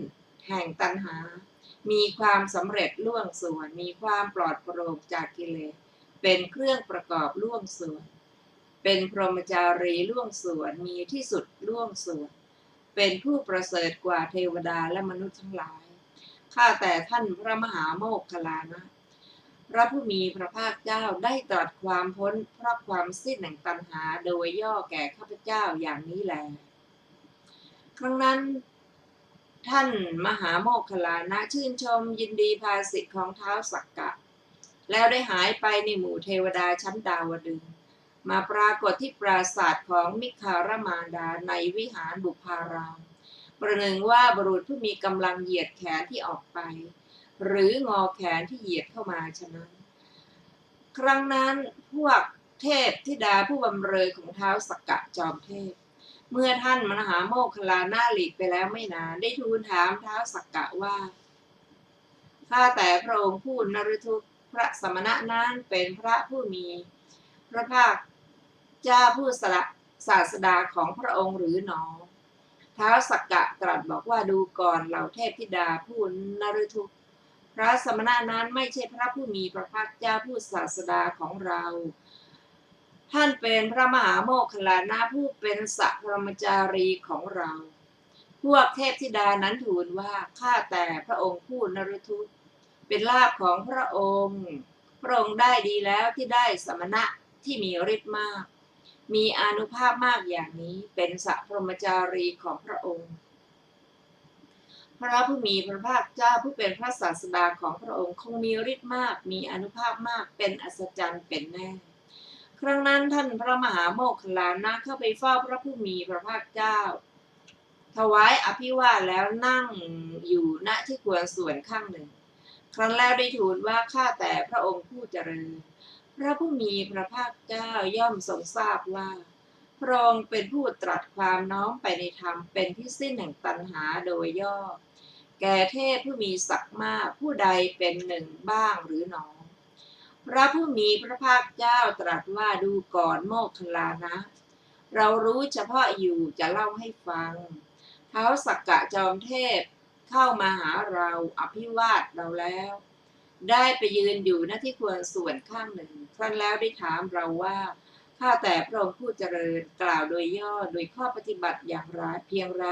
[SPEAKER 2] แห่งตัณหามีความสำเร็จล่วงส่วนมีความปลอดโปร่งจากกิเลสเป็นเครื่องประกอบล่วงส่วนเป็นพรหมจารีล่วงส่วนมีที่สุดล่วงส่วนเป็นผู้ประเสริฐกว่าเทวดาและมนุษย์ทั้งหลายข้าแต่ท่านพระมหาโมคคัลลานะพระผู้มีพระภาคเจ้าได้ตรัสความพ้นเพราะความสิ้นแห่งตัณหาโดยย่อแก่ข้าพเจ้าอย่างนี้แลครั้งนั้นท่านมหาโมคคัลลานะชื่นชมยินดีภาสิทธิของท้าวสักกะแล้วได้หายไปในหมู่เทวดาชั้นดาวดึงส์มาปรากฏที่ปราสาทของมิคารมารดาในวิหารบุพารามประหนึ่งว่าบุรุษผู้มีกำลังเหยียดแขนที่ออกไปหรืองอแขนที่เหยียดเข้ามาฉะนั้นครั้งนั้นพวกเทพธิดาผู้บำเรอของท้าวสักกะจอมเทพเมื่อท่านมหาโมคคัลลานะหลีกไปแล้วไม่นานได้ทูลถามท้าวสักกะว่าข้าแต่พระองค์ผู้นฤทุกข์พระสมณะนั้นเป็นพระผู้มีพระภาคเจ้าผู้ศาสดาของพระองค์หรือหนอท้าวสักกะตรัสบอกว่าดูก่อนเหล่าเทพธิดาผู้นฤทุกข์พระสมณะนั้นไม่ใช่พระผู้มีพระภาคเจ้าผู้ศาสดาของเราท่านเป็นพระมหาโมคคัลลานะผู้เป็นสัพพมจารีของเราพวกเทพธิดานั้นทูลว่าข้าแต่พระองค์ผู้นฤทุกข์เป็นลาภของพระองค์พระองค์ได้ดีแล้วที่ได้สมณะที่มีฤทธิ์มากมีอานุภาพมากอย่างนี้เป็นสัพพมจารีของพระองค์พระผู้มีพระภาคเจ้าผู้เป็นพระศาสดาของพระองค์คงมีฤทธิ์มากมีอานุภาพมากเป็นอัศจรรย์เป็นแน่ครั้งนั้นท่านพระมหาโมคคัลลานะเข้าไปเฝ้าพระผู้มีพระภาคเจ้าถวายอภิวาทแล้วนั่งอยู่ณที่ควรส่วนข้างหนึ่งครั้นแล้วได้ทูลว่าข้าแต่พระองค์ผู้เจริญพระผู้มีพระภาคเจ้าย่อมทรงทราบว่าพระองค์เป็นผู้ตรัสความน้อมไปในธรรมเป็นที่สิ้นแห่งตัณหาโดยย่อแก่เทพผู้มีศักดิ์มากผู้ใดเป็นหนึ่งบ้างหรือหนอพระผู้มีพระภาคเจ้าตรัสว่าดูก่อนโมคคัลลานะเรารู้เฉพาะอยู่จะเล่าให้ฟังท้าวสักกะจอมเทพเข้ามาหาเราอภิวาทเราแล้วได้ไปยืนอยู่ณที่ควรส่วนข้างหนึ่งครั้นแล้วได้ถามเราว่าข้าแต่พระองค์ผู้เจริญกล่าวโดยย่อโดยข้อปฏิบัติอย่างไรเพียงไร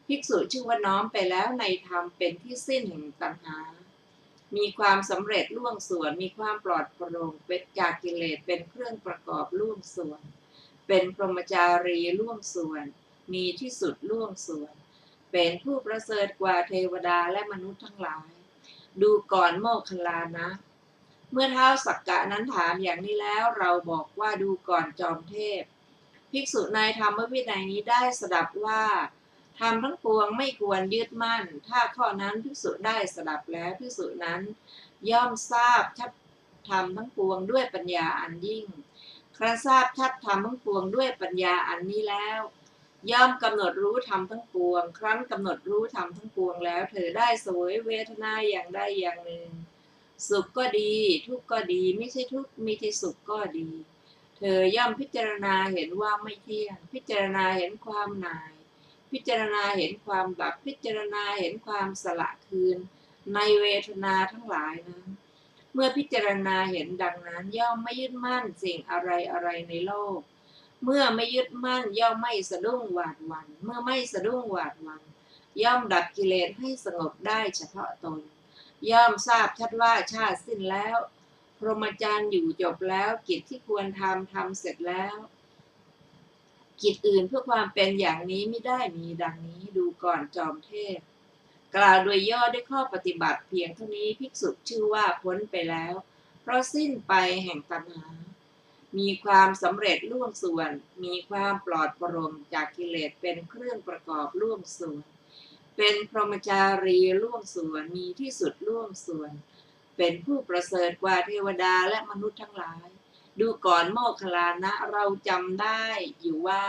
[SPEAKER 2] ภิกษุชื่อว่าน้อมไปแล้วในธรรมเป็นที่สิ้นแห่งตัณหามีความสำเร็จล่วงส่วนมีความปลอดโปร่งเป็นจากกิเลสเป็นเครื่องประกอบล่วงส่วนเป็นพรหมจารีล่วงส่วนมีที่สุดล่วงส่วนเป็นผู้ประเสริฐกว่าเทวดาและมนุษย์ทั้งหลายดูก่อนโมคคัลลานะเมื่อท้าวสักกะนั้นถามอย่างนี้แล้วเราบอกว่าดูก่อนจอมเทพภิกษุในธรรมวินัยนี้ได้สดับว่าธรรมทั้งปวงไม่ควรยึดมั่นถ้าข้อนั้นภิกษุได้สดับแล้วภิกษุนั้นย่อมทราบชัดธรรมทั้งปวงด้วยปัญญาอันยิ่งค ครั้นทราบชัดธรรมทั้งปวงด้วยปัญญาอันนี้แล้วย่อมกำหนดรู้ธรรมทั้งปวงครั้นกำหนดรู้ธรรมทั้งปวงแล้วเธอได้เสวยเวทนาอย่างใดอย่างหนึ่งสุขก็ดีทุกข์ก็ดีไม่ใช่ทุกข์ไม่ใช่สุขก็ดีเธอย่อมพิจารณาเห็นว่าไม่เที่ยงพิจารณาเห็นความหน่ายพิจารณาเห็นความดับพิจารณาเห็นความสละคืนในเวทนาทั้งหลายนั้นเมื่อพิจารณาเห็นดังนั้นย่อมไม่ยึดมั่นสิ่งอะไรอะไรในโลกเมื่อไม่ยึดมั่นย่อมไม่สะดุ้งหวาดหวั่นเมื่อไม่สะดุ้งหวาดหวั่นย่อมดับกิเลสให้สงบได้เฉพาะตนย่อมทราบชัดว่าชาติสิ้นแล้วพรหมจรรย์อยู่จบแล้วกิจที่ควรทำเสร็จแล้วกิจอื่นเพื่อความเป็นอย่างนี้ไม่ได้มีดังนี้ดูก่อนจอมเทพกล่าวโดยย่อด้วยข้อปฏิบัติเพียงเท่านี้ภิกษุชื่อว่าพ้นไปแล้วเพราะสิ้นไปแห่งตัณหามีความสำเร็จล่วงส่วนมีความปลอดโปร่งจากกิเลสเป็นเครื่องประกอบล่วงส่วนเป็นพรหมจารีล่วงส่วนมีที่สุดล่วงส่วนเป็นผู้ประเสริฐกว่าเทวดาและมนุษย์ทั้งหลายดูก่อนโมคคัลลานะเราจำได้อยู่ว่า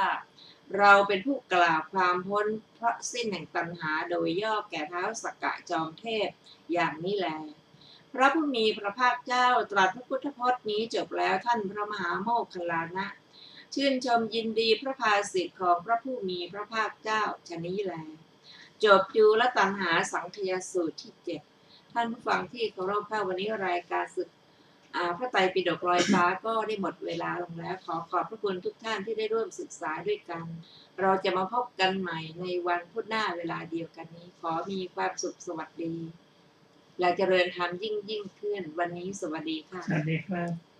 [SPEAKER 2] เราเป็นผู้กล่าวความพ้นเพราะสิ้นแห่งตัณหาโดยย่อแก่เท้าสักกะจอมเทพอย่างนี้แลพระผู้มีพระภาคเจ้าตรัสพระพุทธพจน์นี้จบแล้วท่านพระมหาโมคคัลลานะชื่นชมยินดีพระภาสิทธิ์ของพระผู้มีพระภาคเจ้าชนี้แลจบจุลตัณหาสังคยสูตรที่7ท่านผู้ฟังที่เคารพค่ะวันนี้รายการศึกพระไตรปิฎกลอยฟ้าก็ได้หมดเวลาลงแล้วขอบพระคุณทุกท่านที่ได้ร่วมศึกษาด้วยกันเราจะมาพบกันใหม่ในวันพุธหน้าเวลาเดียวกันนี้ขอมีความสุขสวัสดีและเจริญธรรมยิ่งขึ้นวันนี้สวัสดีค่ะ
[SPEAKER 1] สวัสดีครับ